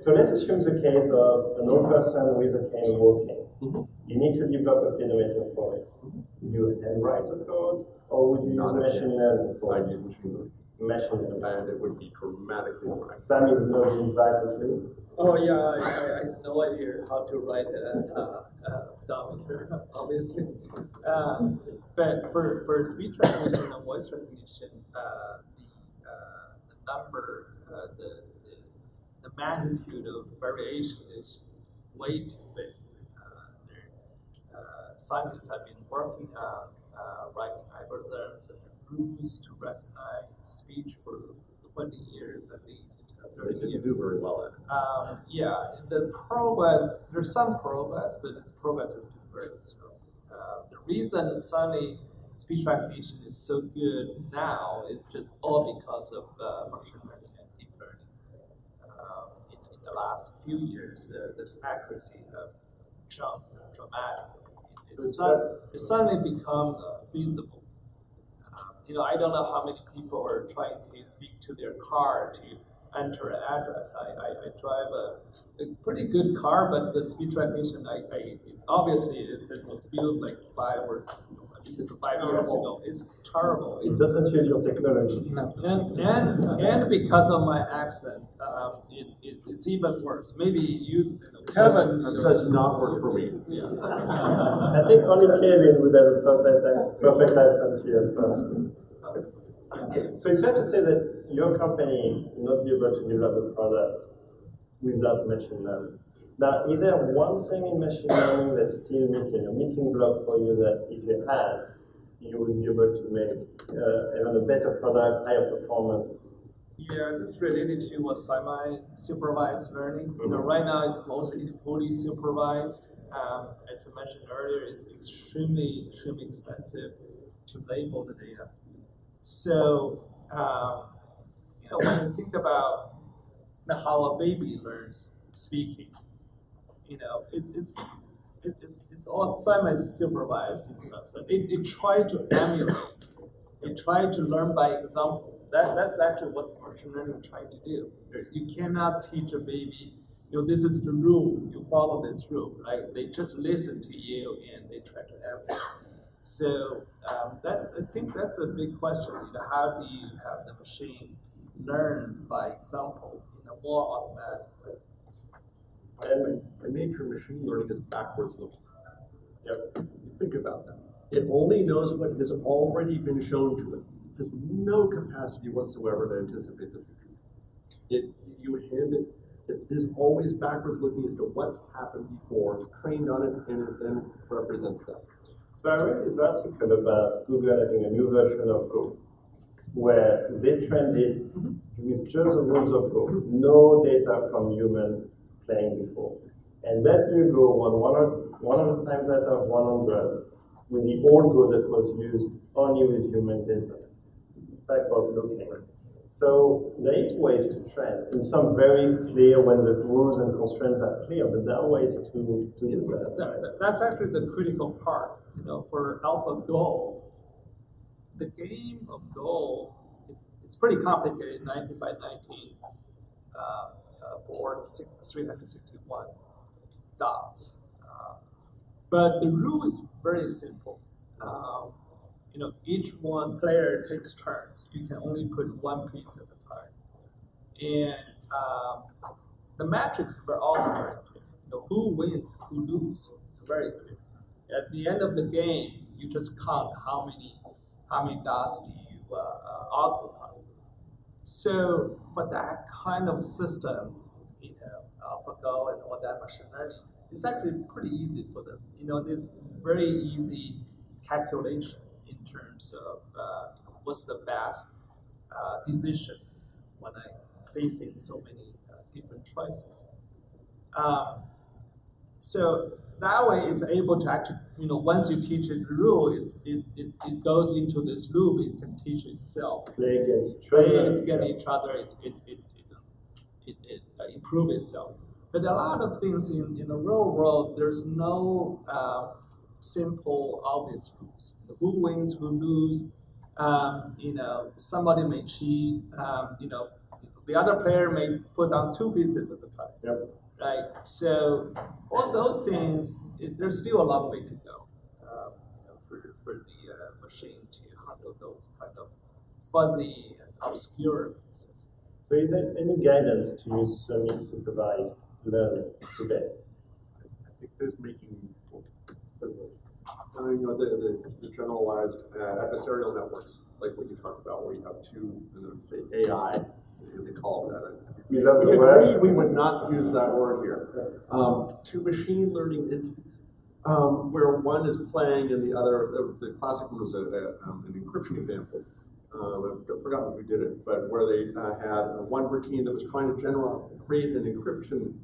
So let's assume the case of an old person with a cane walking. Mm-hmm. You need to develop a pedometer for it. Would you handwrite the code, or would you use machine learning for it? I'd use machine learning. Machine learning. And it would be dramatically more accurate. Sam is nodding vigorously. Oh yeah, I have no idea how to write a pedometer, obviously. But for speech recognition and voice recognition, the number, the magnitude of variation is way too big. Scientists have been working on writing algorithms and rules to recognize speech for 20 years at least. They didn't do very well at it. Yeah, the progress, there's some progress, but this progress has been very slow. The reason suddenly speech recognition is so good now is just all because of machine learning and deep learning. In the last few years, the accuracy have jumped dramatically. It's suddenly become feasible. You know, I don't know how many people are trying to speak to their car to enter an address. I drive a pretty good car, but the speech recognition, obviously it was built like 5 years ago. It's terrible. It doesn't use your technology. No. And because of my accent, it's even worse. Maybe Kevin does not work for me. Yeah. I think only Kevin would have a perfect accent here. So it's fair to say that your company will not be able to develop a product without machine learning. Now, is there one thing in machine learning that's still missing, a missing block for you that if you had, you would be able to make even a better product, higher performance? Yeah, this related to semi-supervised learning. You know, right now it's mostly fully supervised. As I mentioned earlier, it's extremely expensive to label the data. So, when you think about how a baby learns speaking, it's all semi-supervised in some sense. It tried to emulate. It tried to learn by example. That's actually what machine learning tried to do. You cannot teach a baby, this is the rule, you follow this rule, right? They just listen to you and they try to emulate. So I think that's a big question. How do you have the machine learn by example in a more automatic way? And by nature, machine learning is backwards looking. Yep. Think about that. It only knows what has already been shown to it. It has no capacity whatsoever to anticipate the future. You hand it. It is always backwards looking as to what's happened before, trained on it, and it then represents that. So I read this article about Google having a new version of Go, where they trained it with just the rules of Go, no data from human playing before. And that new Go won 100 times out of 100 with the old Go that was used only with human data. Backward looking. So there is ways to train, and some very clear when the rules and constraints are clear, but there are ways to do that. That's actually the critical part. For AlphaGo, the game of Go, it's pretty complicated. 19 by 19 board, 361 dots. But the rule is very simple. Each one player takes turns. You can only put one piece at a time. And the metrics were also very clear. Who wins, who loses. It's very clear. At the end of the game, you just count how many dots do you occupy. So for that kind of system, AlphaGo and all that machine learning, it's actually pretty easy for them. It's very easy calculation in terms of what's the best decision when I'm facing so many different choices. So that way, it's able to actually, once you teach it the rule, it goes into this loop. It can teach itself. Play against each other. It improve itself. But a lot of things in the real world, there's no simple, obvious rules. Who wins, who loses. Somebody may cheat. The other player may put down two pieces at a time. Yep. Right. So all those things, there's still a long way to go for the machine to handle those kind of fuzzy and obscure pieces. So is there any guidance to use semi-supervised learning today? I think there's making the generalized adversarial networks, like what you talked about, where you have two, say AI, they call it that. We love the word. We would not use that word here. Two machine learning entities, where one is playing and the other, the classic one was an encryption example. I've forgotten if we did it, but where they had one routine that was trying to create an encryption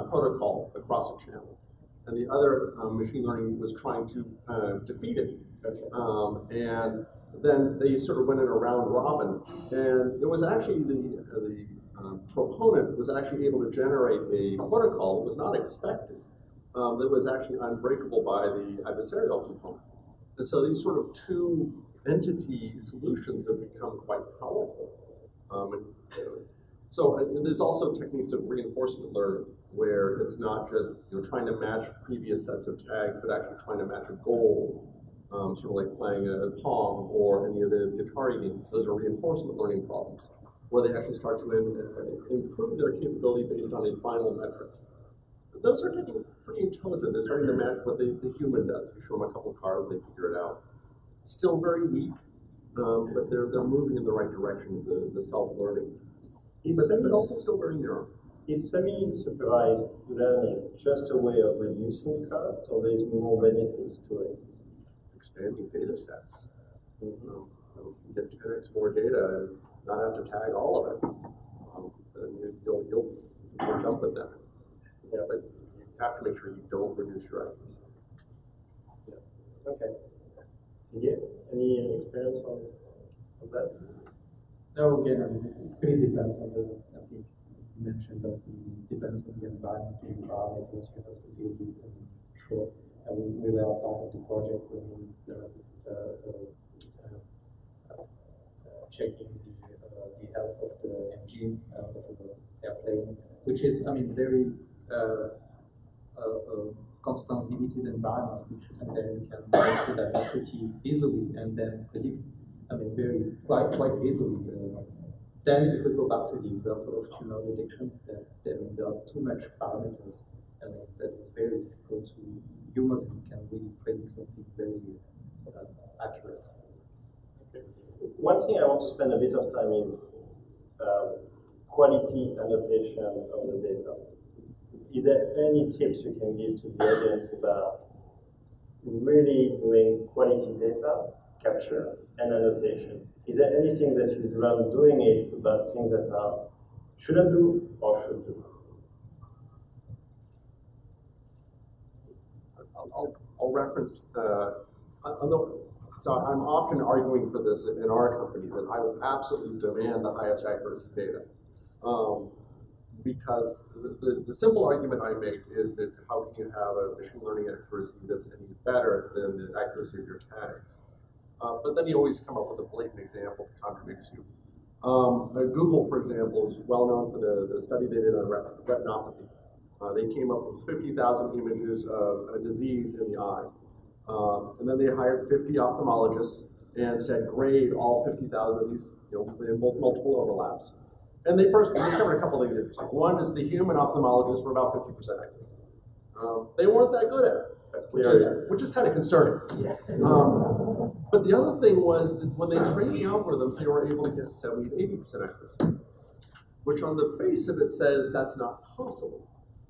protocol across a channel. And the other machine learning was trying to defeat it. And then they sort of went in a round robin, and it was actually the proponent was actually able to generate a protocol that was not expected, that was actually unbreakable by the adversarial component. And so these sort of two entity solutions have become quite powerful. So there's also techniques of reinforcement learning, where it's not just trying to match previous sets of tags, but actually trying to match a goal. Sort of like playing a Pong or any of the Atari games. Those are reinforcement learning problems, where they actually start to improve their capability based on a final metric. But those are getting pretty intelligent. They're starting to match what the human does. You show them a couple of cards, they figure it out. Still very weak, but they're moving in the right direction, the self-learning. But also still very narrow. Is semi-supervised learning just a way of reducing cost, or there's more benefits to it? Expanding data sets. You get 10x more data and not have to tag all of it. And you'll jump at that. Yeah, but you have to make sure you don't reduce your accuracy. Yeah. Okay. Yeah. Any experience on? of that? No, again, I mean, it really depends on the, I think you mentioned that it depends on the environment, the parameters you have to deal with. Sure, we were part of the project when we checking the health of the engine of the airplane, which is, I mean, very constant limited environment, which and then we can measure that pretty easily and then predict. I mean, quite easily. Then, if we go back to the example of tumor detection, then there are too much parameters. I mean, that is very difficult to human can really predict something very accurate. Okay. One thing I want to spend a bit of time is quality annotation of the data. Is there any tips you can give to the audience about really doing quality data capture and annotation? Is there anything that you've learned doing it about things that are shouldn't do or should do? I'll reference, so I'm often arguing for this in our company that I will absolutely demand the highest accuracy data. Because the simple argument I make is that how can you have a machine learning accuracy that's any better than the accuracy of your tags? But then you always come up with a blatant example that contradicts you. Google, for example, is well known for the study they did on retinopathy. They came up with 50,000 images of a disease in the eye. And then they hired 50 ophthalmologists and said, grade all 50,000 of these, in multiple overlaps. And they first discovered a couple of things interesting. One is the human ophthalmologists were about 50% accurate. They weren't that good at it, which is kind of concerning. But the other thing was that when they trained the algorithms, they were able to get 70 to 80% accuracy, which on the face of it says that's not possible.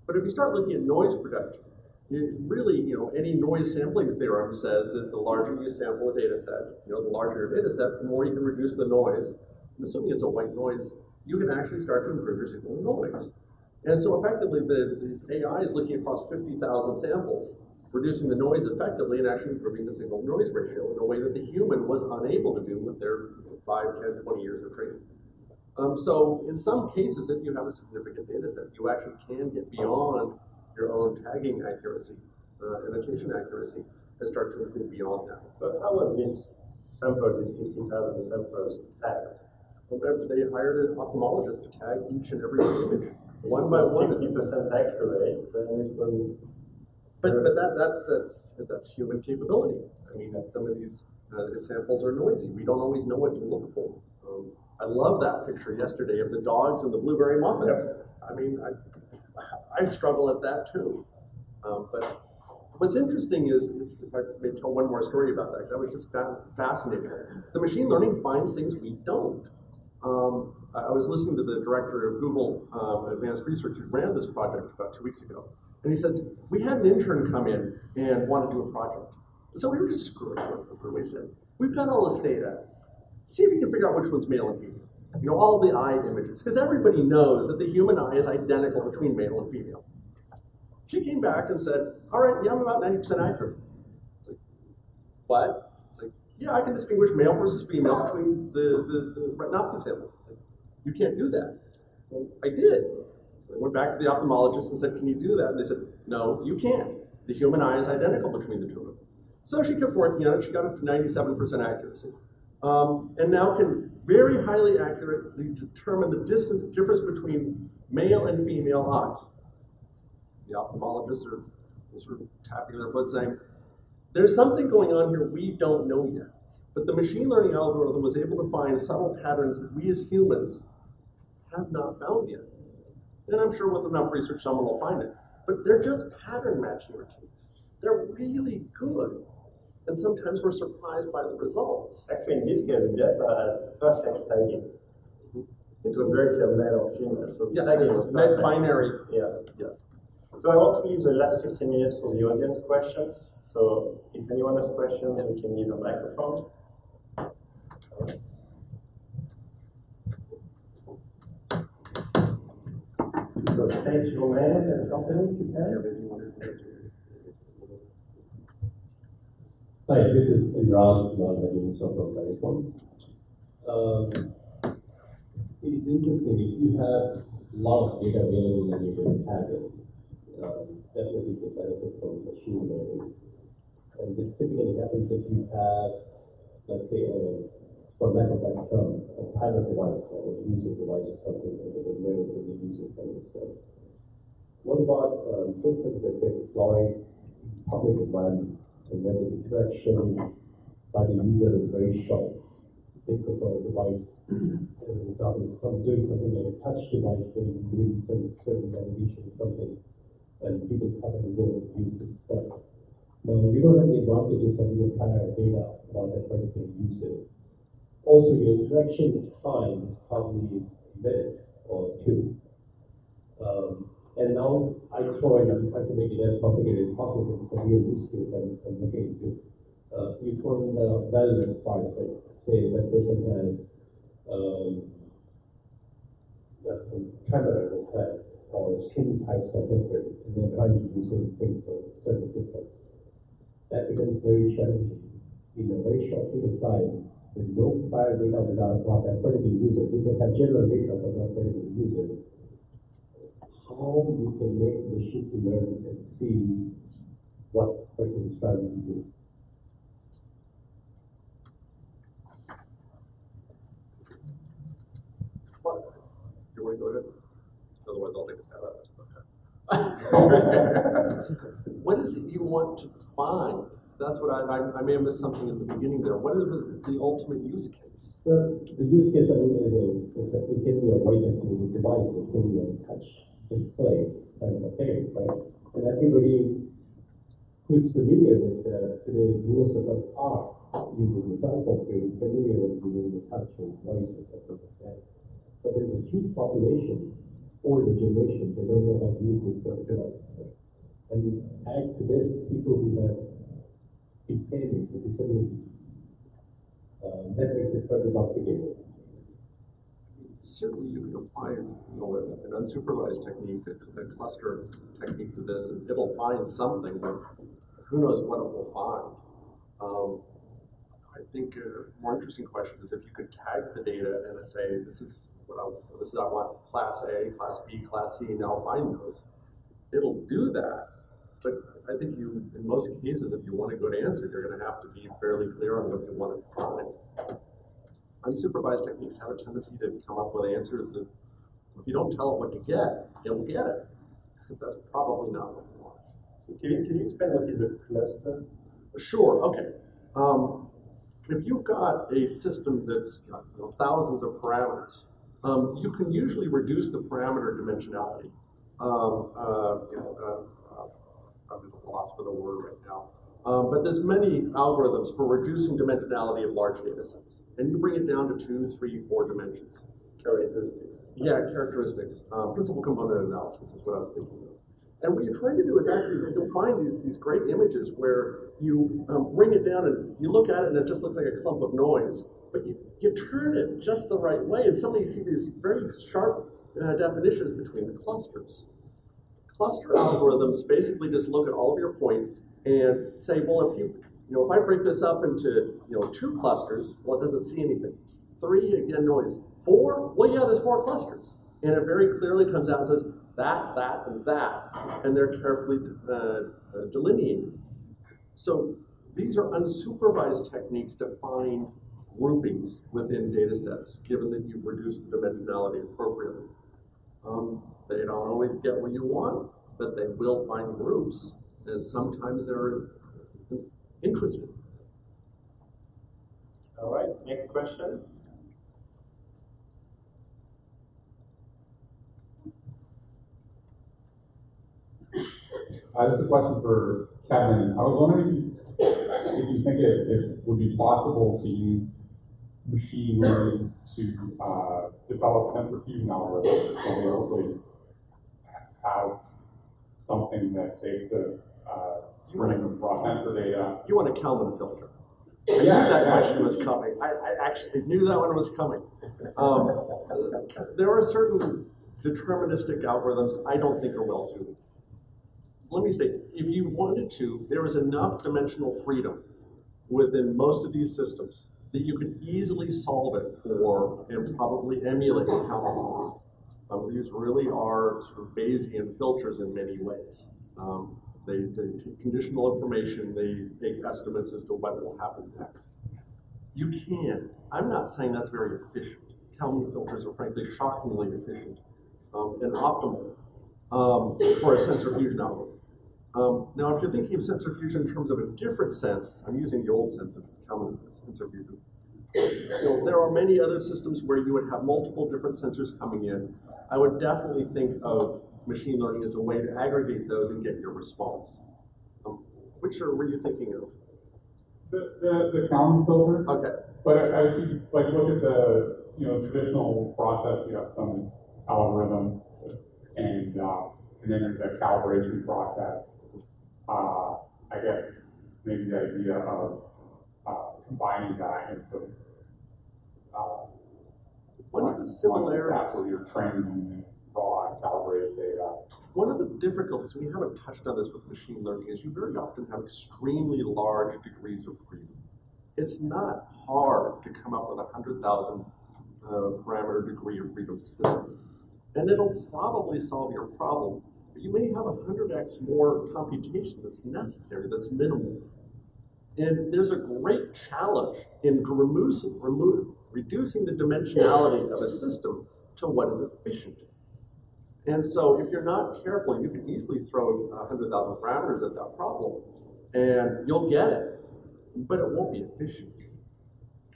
But if you start looking at noise production, really, any noise sampling theorem says that the larger you sample a data set, the larger your data set, the more you can reduce the noise. And assuming it's a white noise, you can actually start to improve your signal noise. And so effectively, the AI is looking across 50,000 samples, reducing the noise effectively and actually improving the signal noise ratio in a way that the human was unable to do with their 5, 10, 20 years of training. So in some cases, if you have a significant data set, you actually can get beyond your own tagging accuracy, annotation accuracy, and start to improve beyond that. But how was this sample, these 50,000 samples tagged? They hired an ophthalmologist to tag each and every image, one by one. 50% accurate, and it was. But that's human capability. I mean, some of these samples are noisy. We don't always know what to look for. I love that picture yesterday of the dogs and the blueberry muffins. Yep. I mean, I struggle at that too. But what's interesting is if I may tell one more story about that, because I was just fascinated. The machine learning finds things we don't. I was listening to the director of Google Advanced Research who ran this project about 2 weeks ago. And he says, we had an intern come in and want to do a project. So we were just screwing around. We said, we've got all this data. See if you can figure out which one's male and female. All the eye images. Because everybody knows that the human eye is identical between male and female. She came back and said, all right, yeah, I'm about 90% accurate. It's like, what? It's like, yeah, I can distinguish male versus female between the retinopathy samples. It's like, you can't do that. Well, I did. I went back to the ophthalmologist and said, can you do that? And they said, no, you can't. The human eye is identical between the two of them. So she kept working on it. She got up to 97% accuracy. And now can very highly accurately determine the difference between male and female eyes. The ophthalmologists are sort of tapping their foot saying, there's something going on here we don't know yet. But the machine learning algorithm was able to find subtle patterns that we as humans have not found yet. And I'm sure with enough research, someone will find it. But they're just pattern matching routines. They're really good. And sometimes we're surprised by the results. Actually, in this case, the data had perfect tagging. It was very clear male or female. So yes, tagging was nice binary. Yeah. Yes. So I want to leave the last 15 minutes for the audience questions. So if anyone has questions, we can give a microphone. All right. So state your name and company, Hi, this is Imran from California. It is interesting if you have a lot of data available and you can tag it. Definitely can benefit from machine learning. And this typically happens if you have, let's say, for lack of a better term, a pilot device or a user device or something that they can learn from the user kind of stuff. What about systems that get deployed in public environment and where the interaction by the user is very short? Think of a device, as an example, doing something like a touch device where you doing some certain navigation or something, and people come and go and use this stuff. Now, you don't have the advantage of having entire data about that particular user. Also, your interaction time is probably a minute or two. And now I'm trying to make it as complicated as possible because it's a real use case I'm looking into. You throw in the wellness part of it. Say that person has camera in his head, or skin types are different, and they're trying to do certain things for certain systems. That becomes very challenging in a very short period of time with no prior data about that particular user. You can have general data about that particular user. How you can make the machine to learn and see what the person is trying to do. You want to go ahead? Otherwise, I'll take a stab at it. What is it you want to find? That's what I may have missed something in the beginning there. What is the ultimate use case? Well, the use case is that it can be a voice activated device, it can be a touch display kind of a thing, right? And everybody who's familiar with today, most of us are using the cell phone, familiar with using the touch and voice and stuff like that. But there's a huge population, older generation, that don't know how to use this device. And add to this, people who have impairments or disabilities. That makes it further complicated. Certainly, you can apply an unsupervised technique, a cluster technique to this, and it'll find something, but who knows what it will find. I think a more interesting question is if you could tag the data and say, this is what I want, class A, class B, class C, now find those. It'll do that, but I think in most cases, if you want a good answer, you're going to have to be fairly clear on what you want to find. Unsupervised techniques have a tendency to come up with answers that, if you don't tell it what you get, it will get it. That's probably not what you want. So can you explain what is a cluster? Sure, okay. If you've got a system that's got thousands of parameters, you can usually reduce the parameter dimensionality. I'm at a loss for the word right now. But there's many algorithms for reducing dimensionality of large data sets. And you bring it down to 2, 3, 4 dimensions. Characteristics. Yeah, characteristics. Principal component analysis is what I was thinking of. And what you're trying to do is actually, you'll find these great images where you bring it down and you look at it and it just looks like a clump of noise. But you turn it just the right way and suddenly you see these very sharp definitions between the clusters. Cluster algorithms basically just look at all of your points and say, well, if I break this up into 2 clusters, well, it doesn't see anything. 3, again, noise. 4, well, yeah, there's 4 clusters. And it very clearly comes out and says that, that, and that. And they're carefully delineated. So these are unsupervised techniques to find groupings within data sets, given that you've reduced the dimensionality appropriately. They don't always get what you want, but they will find groups. And sometimes they're interesting. All right, next question. This is a question for Kevin. I was wondering if you think it would be possible to use machine learning to develop sensor fusion algorithms. So basically have something that takes a string of raw sensor data. You want a Kalman filter. I knew that question was coming. I actually knew that one was coming. There are certain deterministic algorithms I don't think are well suited. Let me state, if you wanted to, there is enough dimensional freedom within most of these systems that you could easily solve it for and probably emulate how these really are sort of Bayesian filters in many ways. They take conditional information, they make estimates as to what will happen next. You can. I'm not saying that's very efficient. Kalman filters are frankly shockingly efficient and optimal for a sensor fusion algorithm. Now, if you're thinking of sensor fusion in terms of a different sense, I'm using the old sense of Kalman sensor fusion. There are many other systems where you would have multiple different sensors coming in. I would definitely think of machine learning as a way to aggregate those and get your response. Which were you thinking of? The Kalman filter. Okay. But if you look at the traditional process, you have some algorithm, and then there's a calibration process. I guess maybe the idea of combining that into one of the similarities where you're training using raw and calibrated data. One of the difficulties, we haven't touched on this with machine learning, is you very often have extremely large degrees of freedom. It's not hard to come up with a 100,000 parameter degree of freedom system. And it'll probably solve your problem, but you may have 100x more computation that's necessary, that's minimal. And there's a great challenge in reducing the dimensionality of a system to what is efficient. And so if you're not careful, you can easily throw 100,000 parameters at that problem, and you'll get it, but it won't be efficient.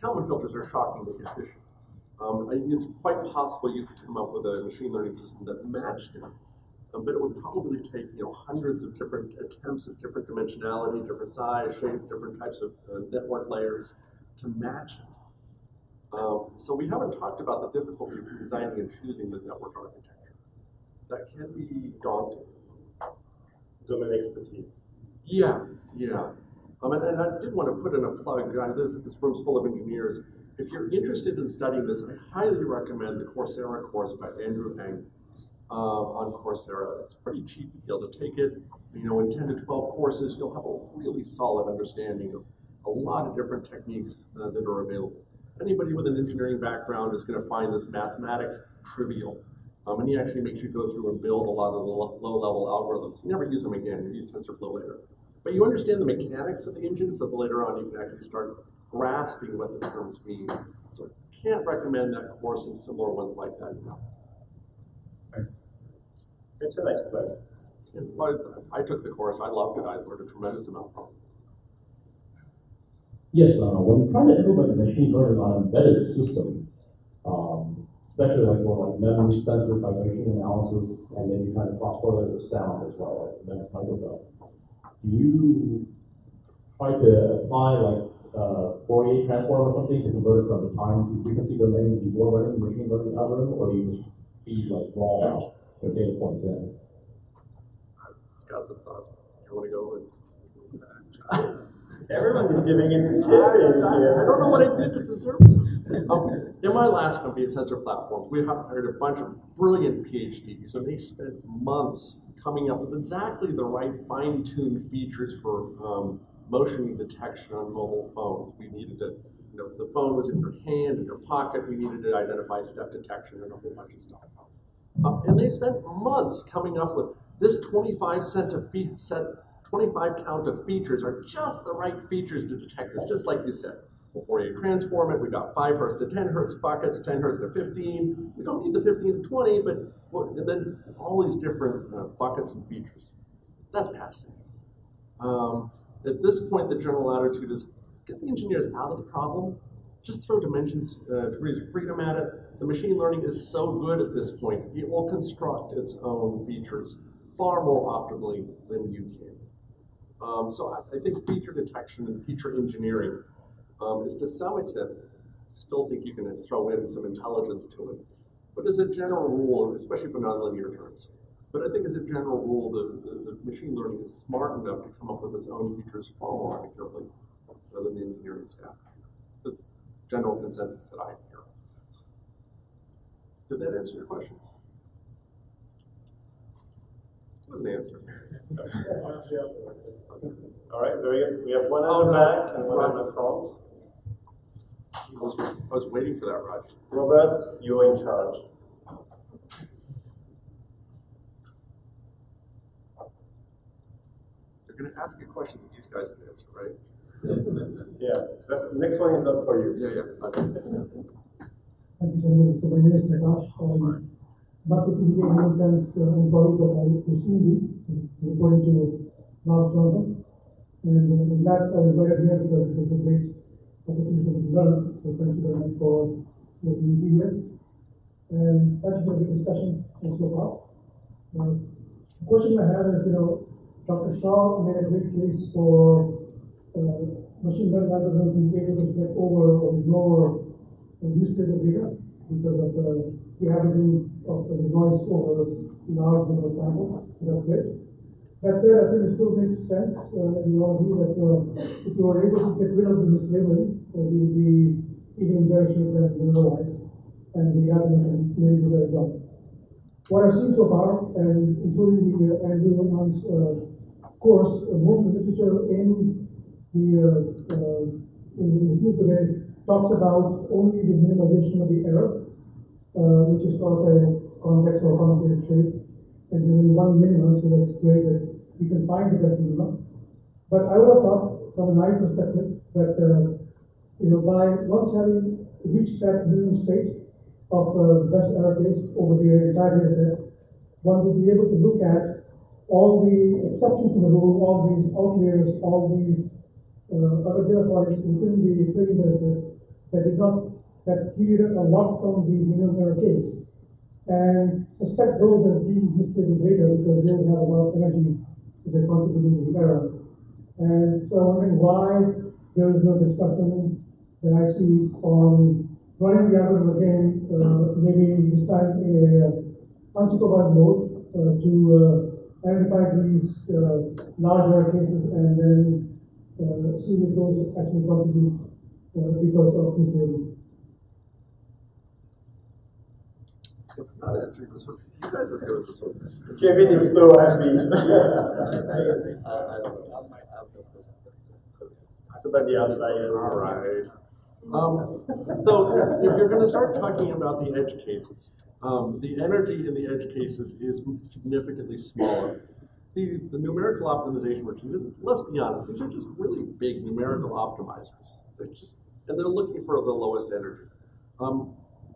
Kalman filters are shockingly efficient. It's quite possible you could come up with a machine learning system that matched it, but it would probably take hundreds of different attempts of different dimensionality, different size, shape, different types of network layers to match it. So we haven't talked about the difficulty of designing and choosing the network architecture. That can be daunting. Domain expertise. Yeah. And I did want to put in a plug. This room's full of engineers. If you're interested in studying this, I highly recommend the Coursera course by Andrew Ng on Coursera. It's pretty cheap to be able to take it. In 10 to 12 courses, you'll have a really solid understanding of a lot of different techniques that are available. Anybody with an engineering background is going to find this mathematics trivial. And he actually makes you go through and build a lot of the low-level algorithms. You never use them again. You use TensorFlow later. But you understand the mechanics of the engine, so that later on you can actually start grasping what the terms mean. So I can't recommend that course and similar ones like that. Thanks. It's a nice plug. I took the course. I loved it. I learned a tremendous amount from it. Yes, when trying to implement machine learning on an embedded system, especially like memory, sensor, vibration analysis, and maybe trying to cross-correlate with sound as well, like MEMS microphone. Do you try to apply Fourier transform or something to convert it from the time to frequency domain before running the machine learning algorithm, or do you just feed raw data points in? I've got some thoughts. You want to go and Everyone is giving it to Kevin here. I don't know what I did to deserve this. In my last company at Sensor Platforms, we hired a bunch of brilliant PhDs, and they spent months coming up with exactly the right fine-tuned features for motion detection on mobile phones. We needed to, if the phone was in your hand, in your pocket, we needed to identify step detection and a whole bunch of stuff. And they spent months coming up with this 25 count of features are just the right features to detect this, just like you said. Before you transform it, we got 5 hertz to 10 hertz buckets, 10 hertz to 15. We don't need the 15 to 20, but and then all these different buckets and features. That's passing. At this point, the general attitude is get the engineers out of the problem, just throw dimensions, degrees of freedom at it. The machine learning is so good at this point, it will construct its own features far more optimally than you can. So I think feature detection and feature engineering is to some extent, still think you can throw in some intelligence to it. But as a general rule, especially for nonlinear terms, but I think as a general rule, the machine learning is smart enough to come up with its own features far more accurately than the engineering staff. That's general consensus that I hear. Did that answer your question? It was an answer. All right, very good. We have one at the back and one at the front. I was waiting for that, Raj. Robert, you're in charge. They're going to ask a question that these guys can answer, right? Yeah, the next one is not for you. Yeah. Okay. Thank you, Chairman. So my name is Prakash. Marketing and Sense employee that I will soon be reporting to Lars Johnson. And I'm glad I was invited here because this is a great opportunity to learn. So thank you very much for letting me be here. And thank you for the discussion so far. The question I have is, Dr. Shaw made a great case for machine learning algorithms being able to step over or ignore newspaper data because of the averaging of the noise over large number of samples. So that's great. That said, I think it still makes sense. We all agree that if you are able to get rid of the mislabeling, we will be even in better shape than otherwise, and the algorithm can maybe do a better job. What I've seen so far, and including the Andrew Williams course, most of the literature in the field today talks about only the minimization of the error, which is sort of a convex or concave shape, and then one minimum, so that's great that we can find the best minimum. But I would have thought, from a naive perspective, that by once having reached that minimum state of the best error case over the entire data set, one would be able to look at all the exceptions to the rule, all these outliers, all these other data points within the training data set that deviated a lot from the minimum error case, and suspect those as being mistaken data because they would have a lot of energy that they contributed to the error. And so I'm wondering why there is no discussion that I see on running the algorithm again, maybe this time in a unsupervised mode to identify these large error cases and then see if those actually contribute because of mislabeling. Not answering this one. You guys are good with this one. Kevin is so happy. So about the outliers. All right. So if you're going to start talking about the edge cases, the energy in the edge cases is significantly smaller. The numerical optimization routines, let's be honest, these are just really big numerical optimizers. And they're looking for the lowest energy.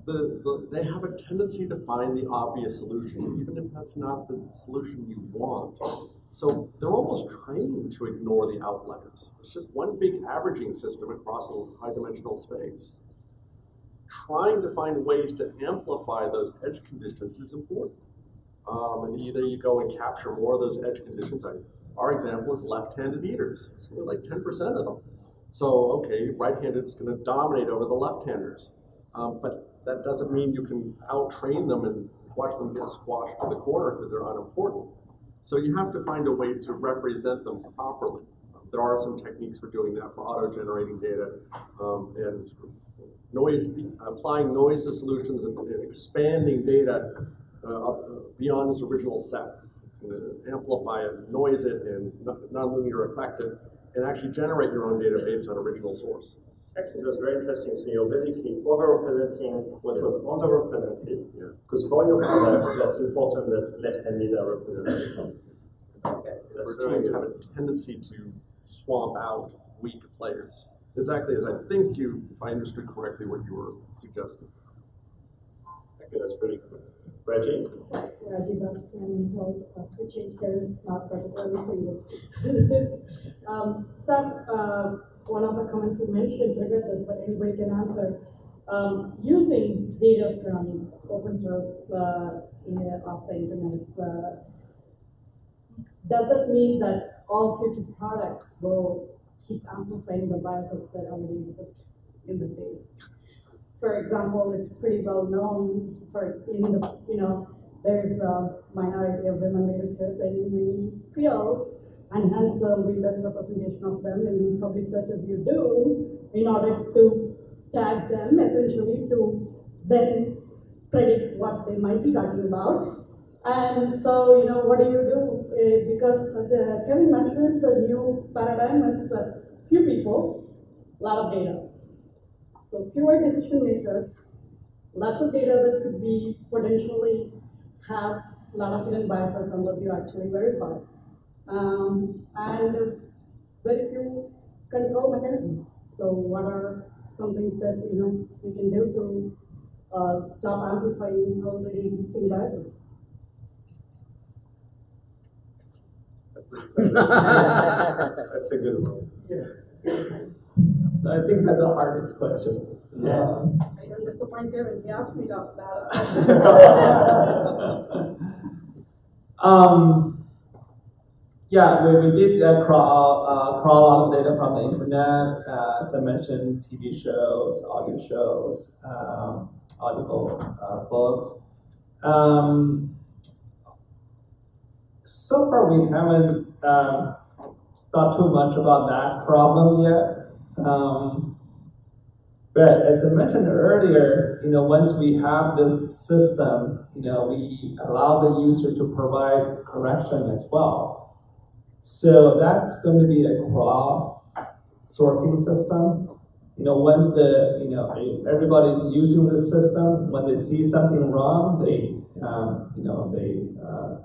They have a tendency to find the obvious solution, even if that's not the solution you want. So they're almost trained to ignore the outliers. It's just one big averaging system across a high-dimensional space. Trying to find ways to amplify those edge conditions is important. And either you go and capture more of those edge conditions. Our example is left-handed eaters. So we're like 10% of them. So, okay, right-handed is going to dominate over the left-handers. But that doesn't mean you can out-train them and watch them get squashed to the corner because they're unimportant. So you have to find a way to represent them properly. There are some techniques for doing that, for auto-generating data, and noise, applying noise to solutions and expanding data beyond its original set. Amplify it, noise it, and nonlinear affect it, and actually generate your own data based on original source. Actually, that's very interesting. So you're basically overrepresenting what was underrepresented. Because for your product, that's important that left-handed are represented. Okay, Routines have a tendency to swamp out weak players. Exactly as I think if I understood correctly what you were suggesting. Okay, that's pretty cool. Reggie? Reggie Buxton, so for change there, it's not particularly for you. One of the comments you mentioned triggered this, but anybody can answer. Using data from open source off the internet, does it mean that all future products will keep amplifying the biases that already exist in the data? For example, it's pretty well known there's a minority of women leadership in many fields, and hence there will be less representation of them in these public searches you do in order to tag them essentially to then predict what they might be talking about. And so, what do you do? Because Kevin mentioned the new paradigm is few people, a lot of data. So fewer decision makers, lots of data that could be potentially have a lot of hidden biases unless you actually verify. And very few control mechanisms. So what are some things that we can do to stop amplifying already existing biases? That's a good one. I think that's the hardest question. Yes. I don't disappoint you when you ask me to ask that. Yeah, we did crawl a lot of data from the internet. As I mentioned, TV shows, audio shows, audible books. So far, we haven't thought too much about that problem yet. But as I mentioned earlier, once we have this system, we allow the user to provide correction as well. So that's going to be a crowd-sourcing system. Once everybody is using the system, when they see something wrong, they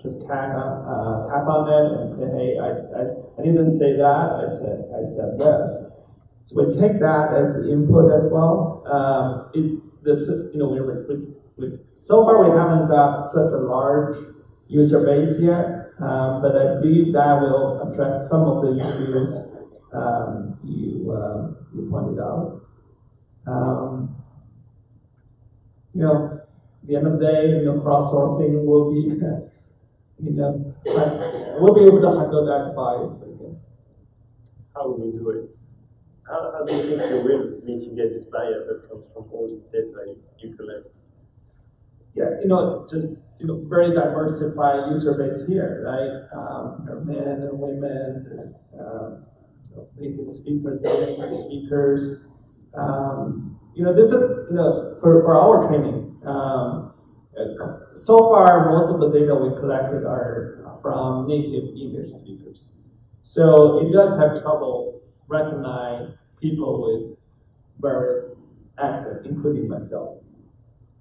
just tap on it and say, "Hey, I didn't say that. I said this." So we take that as input as well. So far we haven't got such a large user base yet, but I believe that will address some of the issues you pointed out. At the end of the day, cross-sourcing will be, we'll be able to handle that bias, I guess. How will we do it? How do you think you will mitigate this bias that comes from all this data you collect? Yeah, just very diversified user base here, right? There are men and women, native speakers, non-native speakers. This is for our training. So far, most of the data we collected are from native English speakers. So it does have trouble recognize people with various accents, including myself.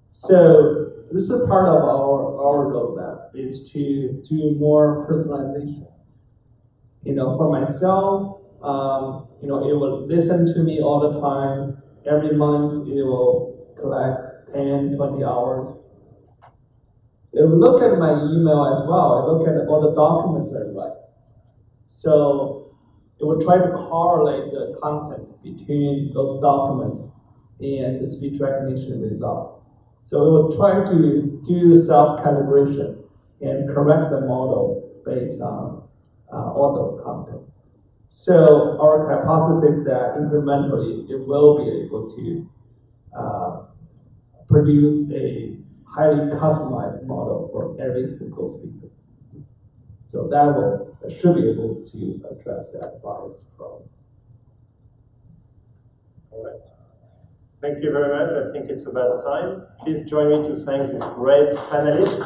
So this is part of our roadmap, is to do more personalization. For myself, it will listen to me all the time. Every month, it will collect 10, 20 hours. It will look at my email as well. It will look at all the documents I write. So it will try to correlate the content between those documents and the speech recognition result. So it will try to do self-calibration and correct the model based on all those content. So our hypothesis is that incrementally it will be able to produce a highly customized model for every single speaker. So that should be able to address that bias problem. All right. Thank you very much. I think it's about time. Please join me to thank this great panelists.